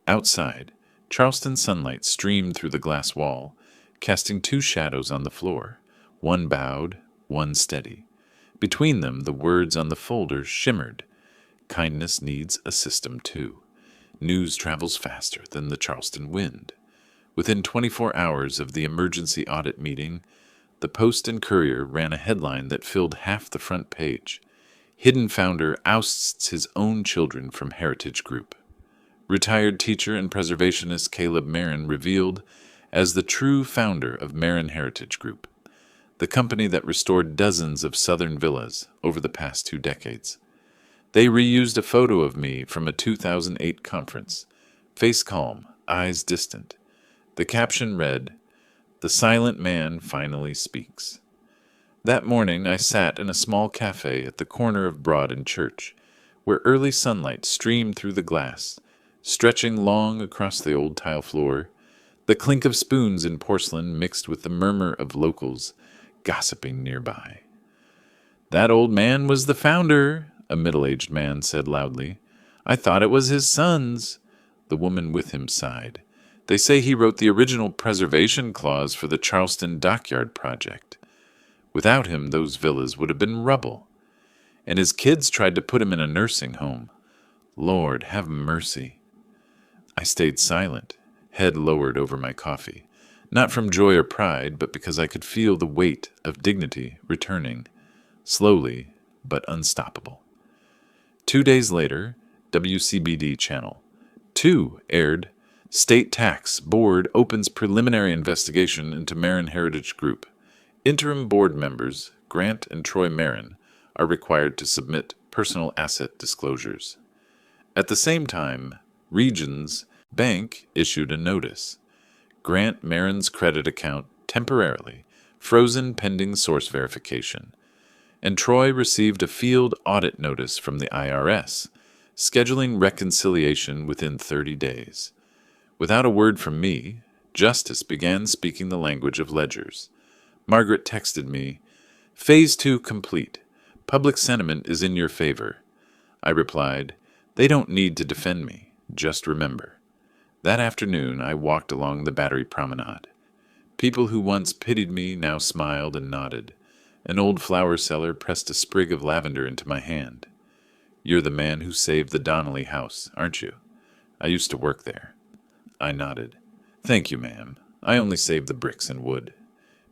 Outside, Charleston sunlight streamed through the glass wall, casting two shadows on the floor, one bowed, one steady. Between them, the words on the folder shimmered. Kindness needs a system, too. News travels faster than the Charleston wind. Within 24 hours of the emergency audit meeting, the Post and Courier ran a headline that filled half the front page. Hidden founder ousts his own children from Heritage Group. Retired teacher and preservationist Caleb Marin revealed as the true founder of Marin Heritage Group, the company that restored dozens of southern villas over the past 2 decades. They reused a photo of me from a 2008 conference, face calm, eyes distant. The caption read, The Silent Man Finally Speaks. That morning I sat in a small cafe at the corner of Broad and Church, where early sunlight streamed through the glass, stretching long across the old tile floor, the clink of spoons in porcelain mixed with the murmur of locals gossiping nearby. That old man was the founder, a middle-aged man said loudly. I thought it was his sons. The woman with him sighed. They say he wrote the original preservation clause for the Charleston Dockyard Project. Without him, those villas would have been rubble. And his kids tried to put him in a nursing home. Lord, have mercy. I stayed silent, head lowered over my coffee, not from joy or pride, but because I could feel the weight of dignity returning, slowly but unstoppable. 2 days later, WCBD Channel 2 aired, State Tax Board opens preliminary investigation into Marin Heritage Group. Interim board members, Grant and Troy Marin, are required to submit personal asset disclosures. At the same time, Regions Bank issued a notice. Grant Marin's credit account temporarily frozen pending source verification. And Troy received a field audit notice from the IRS, scheduling reconciliation within 30 days. Without a word from me, Justice began speaking the language of ledgers. Margaret texted me, Phase 2 complete. Public sentiment is in your favor. I replied, They don't need to defend me. Just remember. That afternoon, I walked along the Battery Promenade. People who once pitied me now smiled and nodded. An old flower seller pressed a sprig of lavender into my hand. You're the man who saved the Donnelly house, aren't you? I used to work there. I nodded. Thank you, ma'am. I only saved the bricks and wood.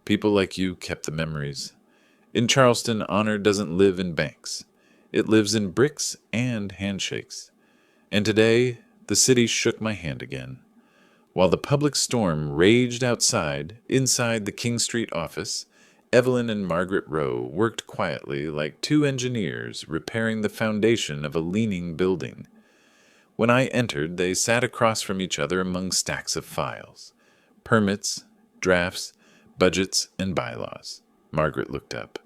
People like you kept the memories. In Charleston, honor doesn't live in banks. It lives in bricks and handshakes. And today, The city shook my hand again. While the public storm raged outside, inside the King Street office, Evelyn and Margaret Rowe worked quietly like two engineers repairing the foundation of a leaning building. When I entered, they sat across from each other among stacks of files. Permits, drafts, budgets, and bylaws. Margaret looked up.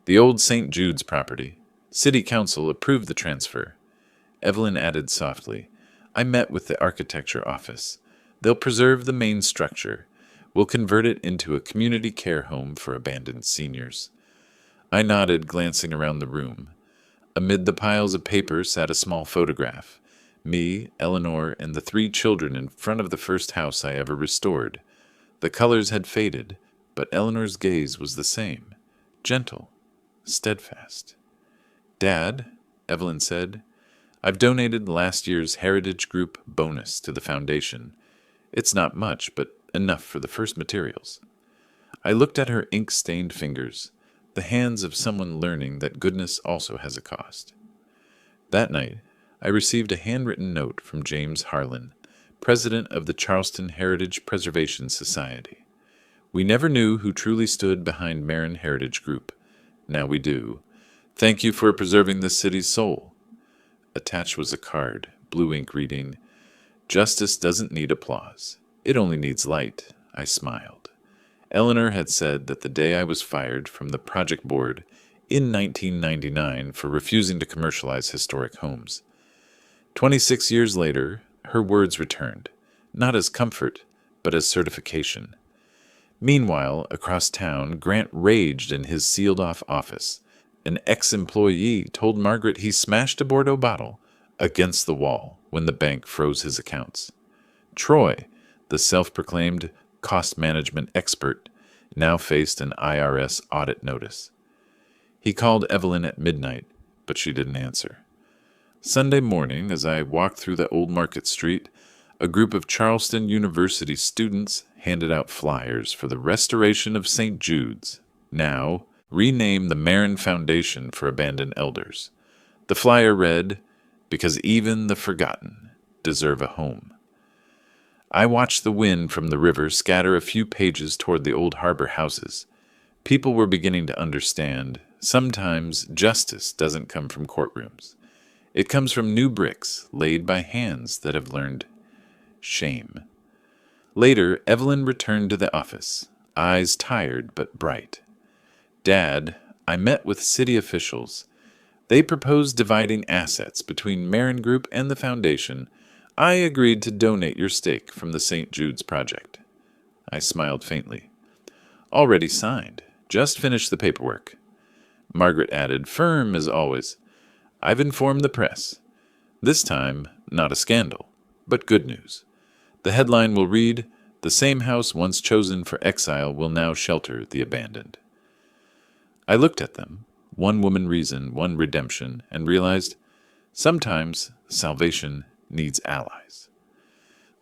The old St. Jude's property. City Council approved the transfer. Evelyn added softly, I met with the architecture office. They'll preserve the main structure. We'll convert it into a community care home for abandoned seniors. I nodded, glancing around the room. Amid the piles of paper sat a small photograph. Me, Eleanor, and the 3 children in front of the first house I ever restored. The colors had faded, but Eleanor's gaze was the same. Gentle, steadfast. Dad, Evelyn said, I've donated last year's Heritage Group bonus to the foundation. It's not much, but enough for the first materials. I looked at her ink-stained fingers, the hands of someone learning that goodness also has a cost. That night, I received a handwritten note from James Harlan, president of the Charleston Heritage Preservation Society. We never knew who truly stood behind Marin Heritage Group. Now we do. Thank you for preserving the city's soul. Attached was a card, blue ink reading, Justice doesn't need applause. It only needs light. I smiled. Eleanor had said that the day I was fired from the project board in 1999 for refusing to commercialize historic homes. 26 years later, her words returned, not as comfort, but as certification. Meanwhile, across town, Grant raged in his sealed-off office. An ex-employee told Margaret he smashed a Bordeaux bottle against the wall when the bank froze his accounts. Troy, the self-proclaimed cost management expert, now faced an IRS audit notice. He called Evelyn at midnight, but she didn't answer. Sunday morning, as I walked through the Old Market Street, a group of Charleston University students handed out flyers for the restoration of St. Jude's, now renamed the Marin Foundation for Abandoned Elders. The flyer read, Because even the forgotten deserve a home. I watched the wind from the river scatter a few pages toward the old harbor houses. People were beginning to understand, sometimes justice doesn't come from courtrooms. It comes from new bricks laid by hands that have learned shame. Later, Evelyn returned to the office, eyes tired but bright. Dad, I met with city officials. They proposed dividing assets between Marin Group and the foundation. I agreed to donate your stake from the St. Jude's project. I smiled faintly. Already signed. Just finished the paperwork. Margaret added, firm as always. I've informed the press. This time, not a scandal, but good news. The headline will read, The same house once chosen for exile will now shelter the abandoned. I looked at them, one woman reason, one redemption, and realized sometimes salvation needs allies.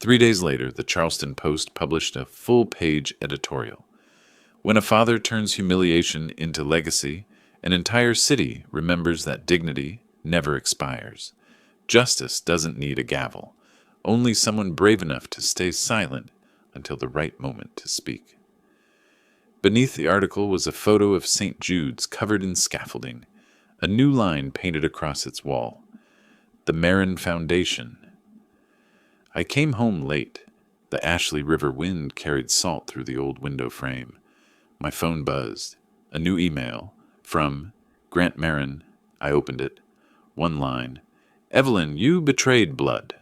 3 days later, the Charleston Post published a full-page editorial. When a father turns humiliation into legacy, an entire city remembers that dignity never expires. Justice doesn't need a gavel, only someone brave enough to stay silent until the right moment to speak. Beneath the article was a photo of St. Jude's covered in scaffolding, a new line painted across its wall. The Marin Foundation. I came home late. The Ashley River wind carried salt through the old window frame. My phone buzzed. A new email from Grant Marin. I opened it. One line. Evelyn, you betrayed blood.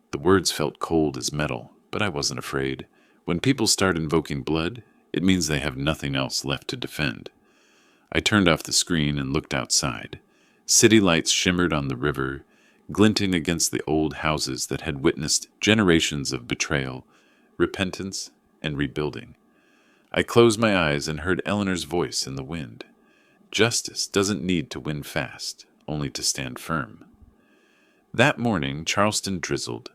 The words felt cold as metal, but I wasn't afraid. When people start invoking blood, it means they have nothing else left to defend. I turned off the screen and looked outside. City lights shimmered on the river, glinting against the old houses that had witnessed generations of betrayal, repentance, and rebuilding. I closed my eyes and heard Eleanor's voice in the wind. Justice doesn't need to win fast, only to stand firm. That morning, Charleston drizzled,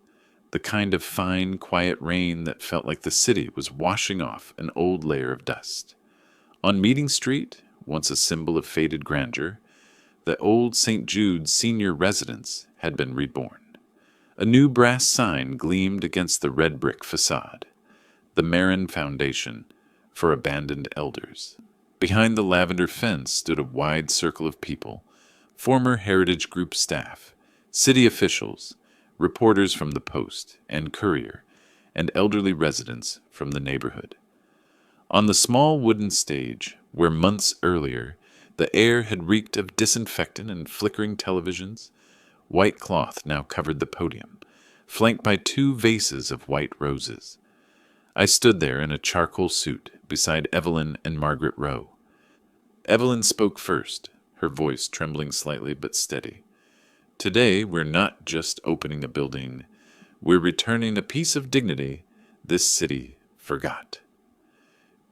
the kind of fine, quiet rain that felt like the city was washing off an old layer of dust. On Meeting Street, once a symbol of faded grandeur, the old St. Jude's senior residence had been reborn. A new brass sign gleamed against the red brick facade. The Marin Foundation for Abandoned Elders. Behind the lavender fence stood a wide circle of people, former Heritage Group staff, city officials, reporters from the Post and Courier, and elderly residents from the neighborhood. On the small wooden stage, where months earlier the air had reeked of disinfectant and flickering televisions, white cloth now covered the podium, flanked by 2 vases of white roses. I stood there in a charcoal suit beside Evelyn and Margaret Rowe. Evelyn spoke first, her voice trembling slightly but steady. Today, we're not just opening a building, we're returning a piece of dignity this city forgot.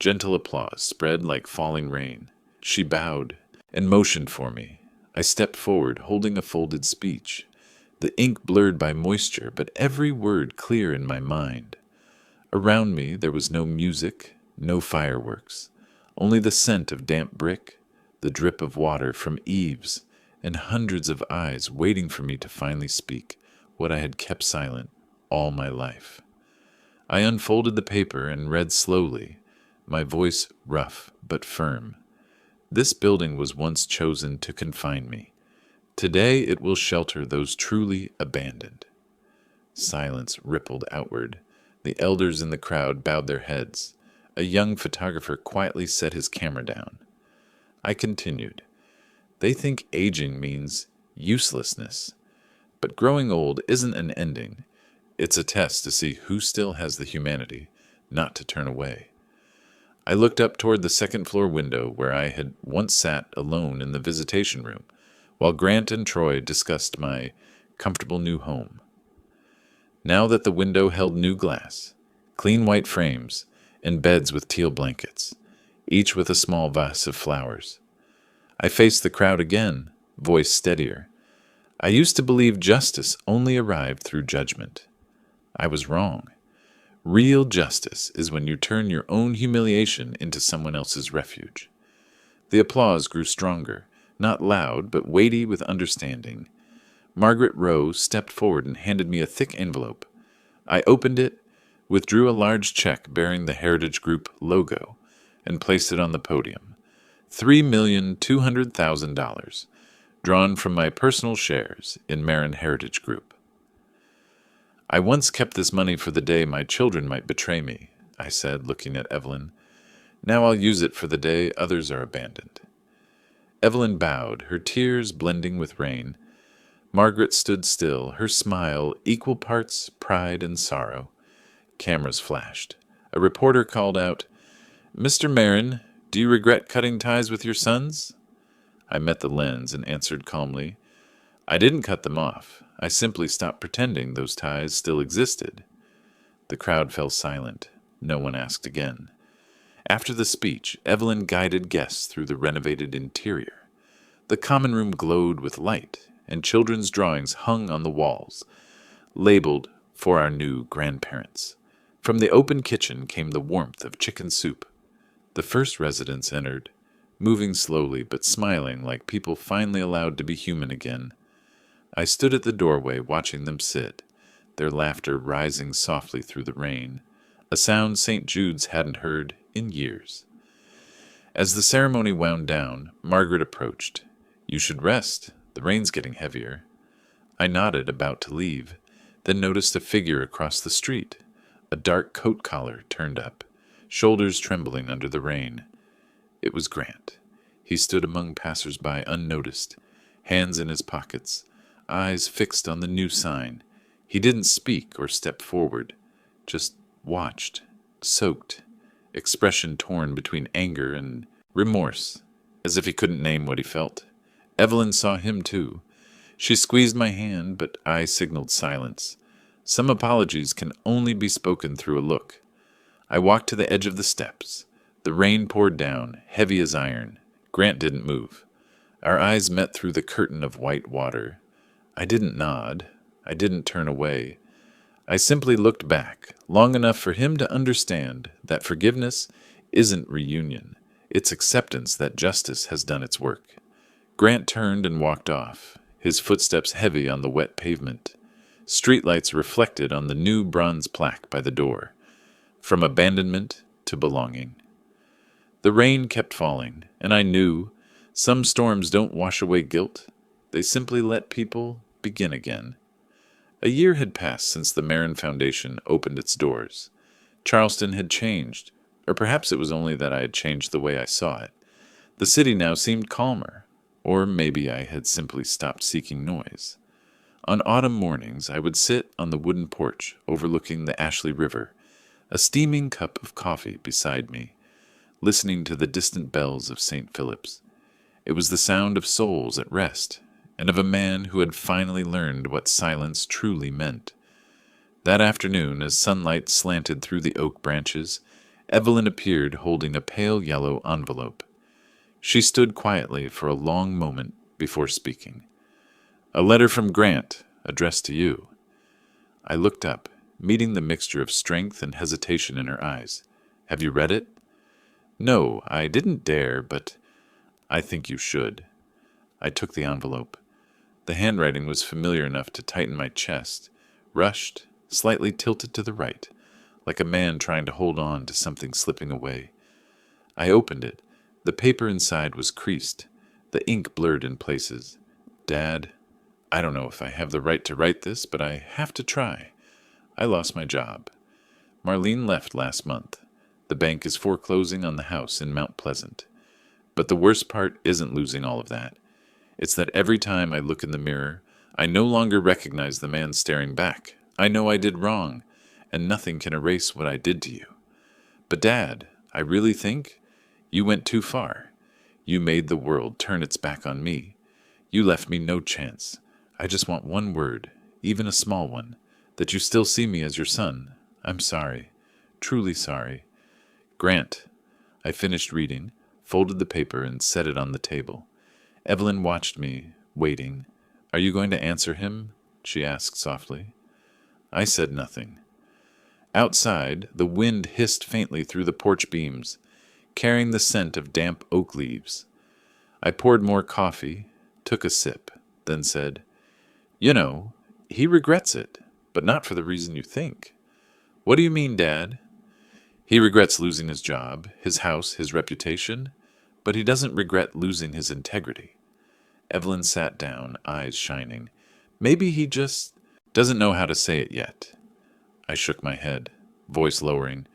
Gentle applause spread like falling rain. She bowed and motioned for me. I stepped forward, holding a folded speech, the ink blurred by moisture, but every word clear in my mind. Around me there was no music, no fireworks, only the scent of damp brick, the drip of water from eaves, and hundreds of eyes waiting for me to finally speak what I had kept silent all my life. I unfolded the paper and read slowly, my voice rough but firm. This building was once chosen to confine me. Today it will shelter those truly abandoned. Silence rippled outward. The elders in the crowd bowed their heads. A young photographer quietly set his camera down. I continued. They think aging means uselessness. But growing old isn't an ending. It's a test to see who still has the humanity not to turn away. I looked up toward the second-floor window where I had once sat alone in the visitation room, while Grant and Troy discussed my comfortable new home. Now that the window held new glass, clean white frames, and beds with teal blankets, each with a small vase of flowers. I faced the crowd again, voice steadier. I used to believe justice only arrived through judgment. I was wrong. Real justice is when you turn your own humiliation into someone else's refuge. The applause grew stronger, not loud, but weighty with understanding. Margaret Rowe stepped forward and handed me a thick envelope. I opened it, withdrew a large check bearing the Heritage Group logo, and placed it on the podium. $3,200,000, drawn from my personal shares in Marin Heritage Group. I once kept this money for the day my children might betray me, I said, looking at Evelyn. Now I'll use it for the day others are abandoned. Evelyn bowed, her tears blending with rain. Margaret stood still, her smile equal parts pride and sorrow. Cameras flashed. A reporter called out, "Mr. Marin, do you regret cutting ties with your sons?" I met the lens and answered calmly, "I didn't cut them off. I simply stopped pretending those ties still existed." The crowd fell silent. No one asked again. After the speech, Evelyn guided guests through the renovated interior. The common room glowed with light, and children's drawings hung on the walls, labeled "For Our New Grandparents." From the open kitchen came the warmth of chicken soup. The first residents entered, moving slowly but smiling like people finally allowed to be human again. I stood at the doorway watching them sit, their laughter rising softly through the rain, a sound St. Jude's hadn't heard in years. As the ceremony wound down, Margaret approached. "You should rest. The rain's getting heavier." I nodded, about to leave, then noticed a figure across the street, a dark coat collar turned up, shoulders trembling under the rain. It was Grant. He stood among passers-by unnoticed, hands in his pockets, eyes fixed on the new sign. He didn't speak or step forward, just watched, soaked, expression torn between anger and remorse, as if he couldn't name what he felt. Evelyn saw him too. She squeezed my hand, but I signaled silence. Some apologies can only be spoken through a look. I walked to the edge of the steps. The rain poured down, heavy as iron. Grant didn't move. Our eyes met through the curtain of white water. I didn't nod. I didn't turn away. I simply looked back, long enough for him to understand that forgiveness isn't reunion. It's acceptance that justice has done its work. Grant turned and walked off, his footsteps heavy on the wet pavement. Streetlights reflected on the new bronze plaque by the door, from abandonment to belonging. The rain kept falling, and I knew some storms don't wash away guilt. They simply let people begin again. A year had passed since the Marin Foundation opened its doors. Charleston had changed, or perhaps it was only that I had changed the way I saw it. The city now seemed calmer, or maybe I had simply stopped seeking noise. On autumn mornings, I would sit on the wooden porch overlooking the Ashley River, a steaming cup of coffee beside me, listening to the distant bells of St. Philip's. It was the sound of souls at rest, and of a man who had finally learned what silence truly meant. That afternoon, as sunlight slanted through the oak branches, Evelyn appeared holding a pale yellow envelope. She stood quietly for a long moment before speaking. "A letter from Grant, addressed to you." I looked up, meeting the mixture of strength and hesitation in her eyes. "Have you read it?" "No, I didn't dare, but I think you should." I took the envelope. The handwriting was familiar enough to tighten my chest, rushed, slightly tilted to the right, like a man trying to hold on to something slipping away. I opened it. The paper inside was creased, the ink blurred in places. "Dad, I don't know if I have the right to write this, but I have to try. I lost my job. Marlene left last month. The bank is foreclosing on the house in Mount Pleasant. But the worst part isn't losing all of that. It's that every time I look in the mirror, I no longer recognize the man staring back. I know I did wrong, and nothing can erase what I did to you. But Dad, I really think you went too far. You made the world turn its back on me. You left me no chance. I just want one word, even a small one, that you still see me as your son. I'm sorry, truly sorry. Grant." I finished reading, folded the paper, and set it on the table. Evelyn watched me, waiting. "Are you going to answer him?" she asked softly. I said nothing. Outside, the wind hissed faintly through the porch beams, carrying the scent of damp oak leaves. I poured more coffee, took a sip, then said, "You know, he regrets it, but not for the reason you think." "What do you mean, Dad?" "He regrets losing his job, his house, his reputation, but he doesn't regret losing his integrity." Evelyn sat down, eyes shining. "Maybe he just doesn't know how to say it yet." I shook my head, voice lowering.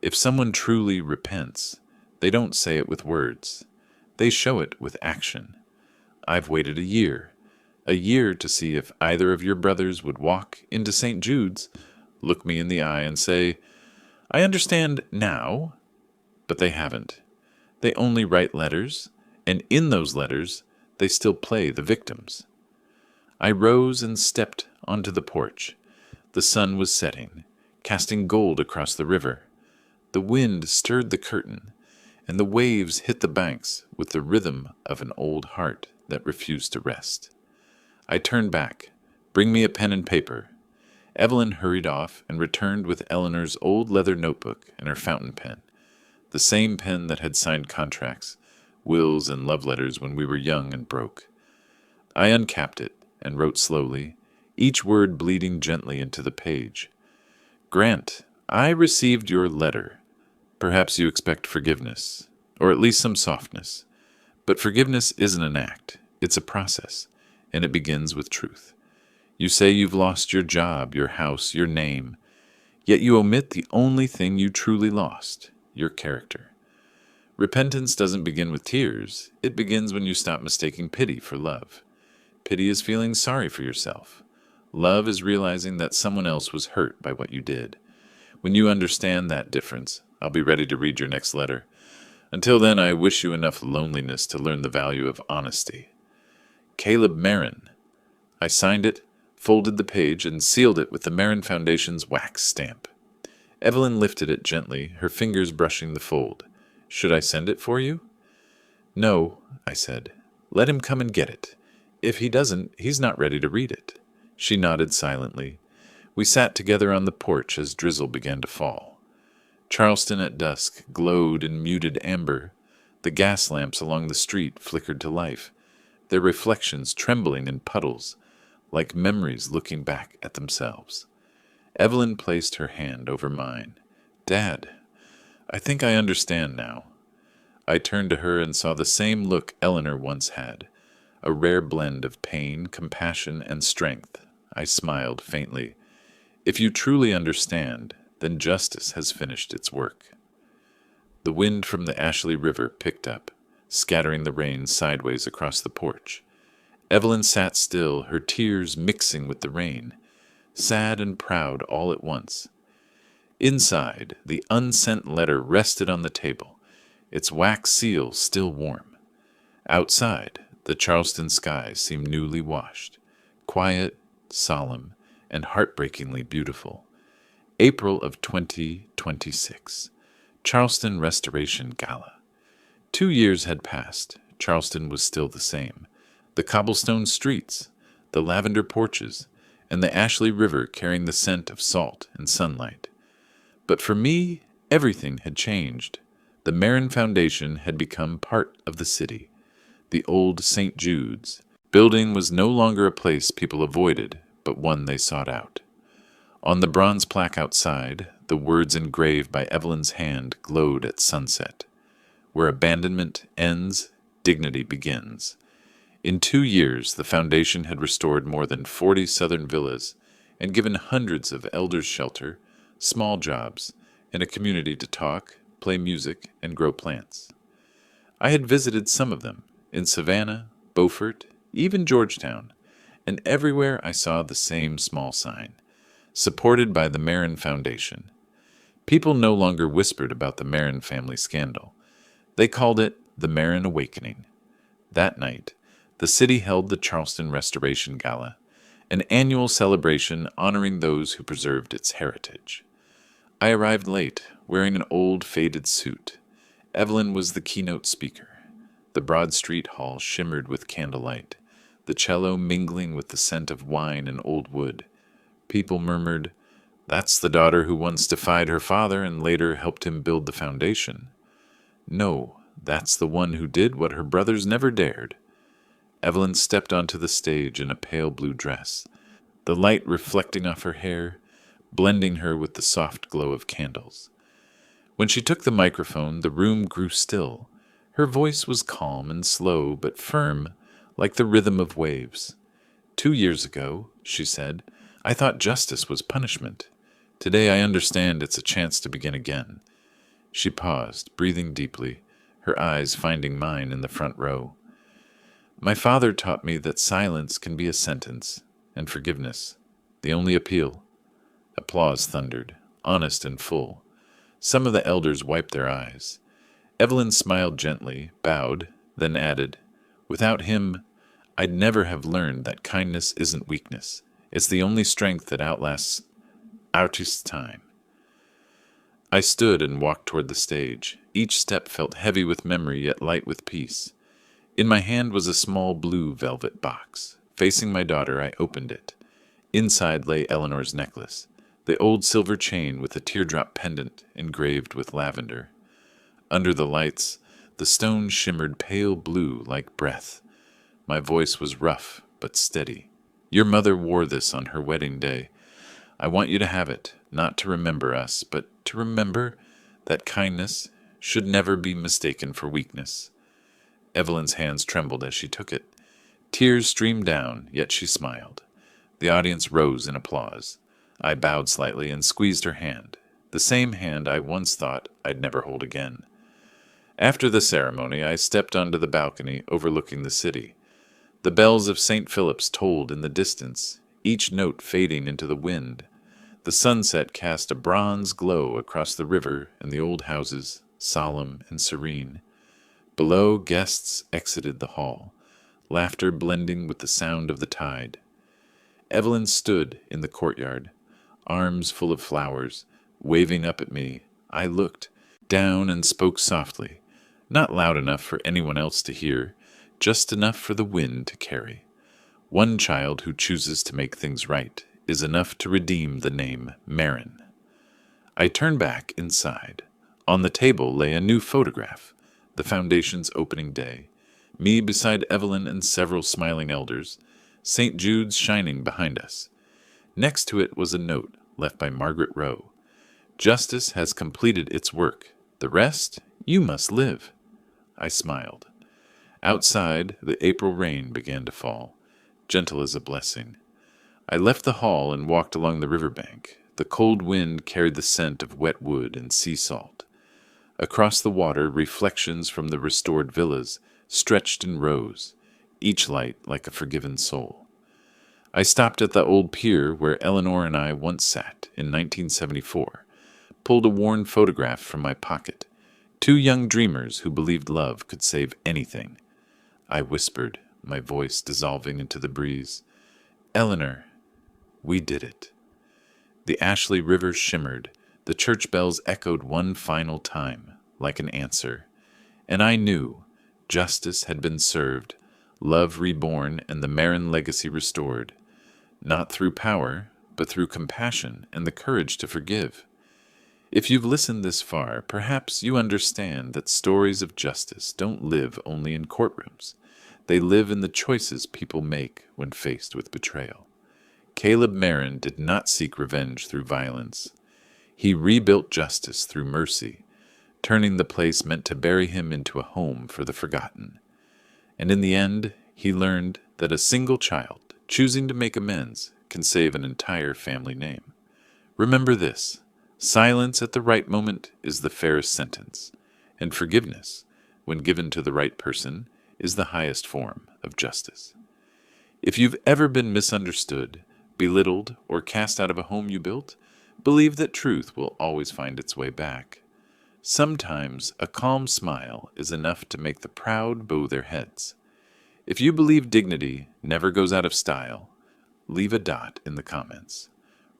"If someone truly repents, they don't say it with words. They show it with action. I've waited a year to see if either of your brothers would walk into St. Jude's, look me in the eye, and say, 'I understand now,' but they haven't. They only write letters, and in those letters, they still play the victims." I rose and stepped onto the porch. The sun was setting, casting gold across the river. The wind stirred the curtain, and the waves hit the banks with the rhythm of an old heart that refused to rest. I turned back. "Bring me a pen and paper." Evelyn hurried off and returned with Eleanor's old leather notebook and her fountain pen, the same pen that had signed contracts, wills, and love letters when we were young and broke. I uncapped it and wrote slowly, each word bleeding gently into the page. "Grant, I received your letter. Perhaps you expect forgiveness, or at least some softness. But forgiveness isn't an act, it's a process, and it begins with truth. You say you've lost your job, your house, your name, yet you omit the only thing you truly lost, your character. Repentance doesn't begin with tears. It begins when you stop mistaking pity for love. Pity is feeling sorry for yourself. Love is realizing that someone else was hurt by what you did. When you understand that difference, I'll be ready to read your next letter. Until then, I wish you enough loneliness to learn the value of honesty. Caleb Marin." I signed it, folded the page, and sealed it with the Marin Foundation's wax stamp. Evelyn lifted it gently, her fingers brushing the fold. "Should I send it for you?" "No," I said. "Let him come and get it. If he doesn't, he's not ready to read it." She nodded silently. We sat together on the porch as drizzle began to fall. Charleston at dusk glowed in muted amber. The gas lamps along the street flickered to life, their reflections trembling in puddles, like memories looking back at themselves. Evelyn placed her hand over mine. Dad, I think I understand now. I turned to her and saw the same look Eleanor once had, a rare blend of pain, compassion, and strength. I smiled faintly. If you truly understand, then justice has finished its work. The wind from the Ashley River picked up, scattering the rain sideways across the porch. Evelyn sat still, her tears mixing with the rain, sad and proud all at once. Inside, the unsent letter rested on the table, its wax seal still warm. Outside, the Charleston sky seemed newly washed, quiet, solemn, and heartbreakingly beautiful. April of 2026. Charleston Restoration Gala. 2 years had passed. Charleston was still the same. The cobblestone streets, the lavender porches, and the Ashley River carrying the scent of salt and sunlight. But for me, everything had changed. The Marin Foundation had become part of the city. The old St. Jude's building was no longer a place people avoided, but one they sought out. On the bronze plaque outside, the words engraved by Evelyn's hand glowed at sunset. Where abandonment ends, dignity begins. In 2 years, the foundation had restored more than 40 southern villas and given hundreds of elders shelter, small jobs, and a community to talk, play music, and grow plants. I had visited some of them, in Savannah, Beaufort, even Georgetown, and everywhere I saw the same small sign, supported by the Marin Foundation. People no longer whispered about the Marin family scandal. They called it the Marin Awakening. That night, the city held the Charleston Restoration Gala, an annual celebration honoring those who preserved its heritage. I arrived late, wearing an old faded suit. Evelyn was the keynote speaker. The Broad Street hall shimmered with candlelight, the cello mingling with the scent of wine and old wood. People murmured, "That's the daughter who once defied her father and later helped him build the foundation." "No, that's the one who did what her brothers never dared." Evelyn stepped onto the stage in a pale blue dress, the light reflecting off her hair, blending her with the soft glow of candles. When she took the microphone, the room grew still. Her voice was calm and slow, but firm, like the rhythm of waves. 2 years ago, she said, I thought justice was punishment. Today I understand it's a chance to begin again. She paused, breathing deeply, her eyes finding mine in the front row. My father taught me that silence can be a sentence, and forgiveness, the only appeal. Applause thundered, honest and full. Some of the elders wiped their eyes. Evelyn smiled gently, bowed, then added, Without him, I'd never have learned that kindness isn't weakness. It's the only strength that outlasts time. I stood and walked toward the stage. Each step felt heavy with memory, yet light with peace. In my hand was a small blue velvet box. Facing my daughter, I opened it. Inside lay Eleanor's necklace, the old silver chain with a teardrop pendant engraved with lavender. Under the lights, the stone shimmered pale blue like breath. My voice was rough but steady. Your mother wore this on her wedding day. I want you to have it, not to remember us, but to remember that kindness should never be mistaken for weakness. Evelyn's hands trembled as she took it. Tears streamed down, yet she smiled. The audience rose in applause. I bowed slightly and squeezed her hand, the same hand I once thought I'd never hold again. After the ceremony, I stepped onto the balcony overlooking the city. The bells of St. Philip's tolled in the distance, each note fading into the wind. The sunset cast a bronze glow across the river and the old houses, solemn and serene. Below, guests exited the hall, laughter blending with the sound of the tide. Evelyn stood in the courtyard, arms full of flowers, waving up at me. I looked down and spoke softly, not loud enough for anyone else to hear, just enough for the wind to carry. One child who chooses to make things right is enough to redeem the name Marin. I turned back inside. On the table lay a new photograph, the foundation's opening day, me beside Evelyn and several smiling elders, St. Jude's shining behind us. Next to it was a note left by Margaret Rowe. Justice has completed its work. The rest, you must live. I smiled. Outside, the April rain began to fall, gentle as a blessing. I left the hall and walked along the riverbank. The cold wind carried the scent of wet wood and sea salt. Across the water, reflections from the restored villas stretched in rows, each light like a forgiven soul. I stopped at the old pier where Eleanor and I once sat in 1974, pulled a worn photograph from my pocket. Two young dreamers who believed love could save anything. I whispered, my voice dissolving into the breeze. Eleanor, we did it. The Ashley River shimmered. The church bells echoed one final time, like an answer. And I knew justice had been served, love reborn, and the Marin legacy restored. Not through power, but through compassion and the courage to forgive. If you've listened this far, perhaps you understand that stories of justice don't live only in courtrooms. They live in the choices people make when faced with betrayal. Caleb Marin did not seek revenge through violence. He rebuilt justice through mercy, turning the place meant to bury him into a home for the forgotten. And in the end, he learned that a single child choosing to make amends can save an entire family name. Remember this: silence at the right moment is the fairest sentence, and forgiveness, when given to the right person, is the highest form of justice. If you've ever been misunderstood, belittled, or cast out of a home you built, believe that truth will always find its way back. Sometimes a calm smile is enough to make the proud bow their heads. If you believe dignity never goes out of style, leave a dot in the comments.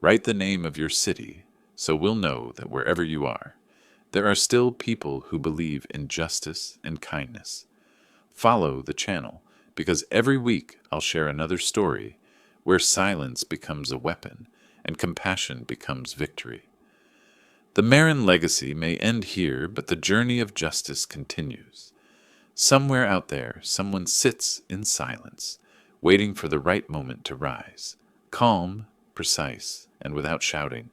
Write the name of your city so we'll know that wherever you are, there are still people who believe in justice and kindness. Follow the channel, because every week I'll share another story where silence becomes a weapon and compassion becomes victory. The Marin legacy may end here, but the journey of justice continues. Somewhere out there, someone sits in silence, waiting for the right moment to rise, calm, precise, and without shouting.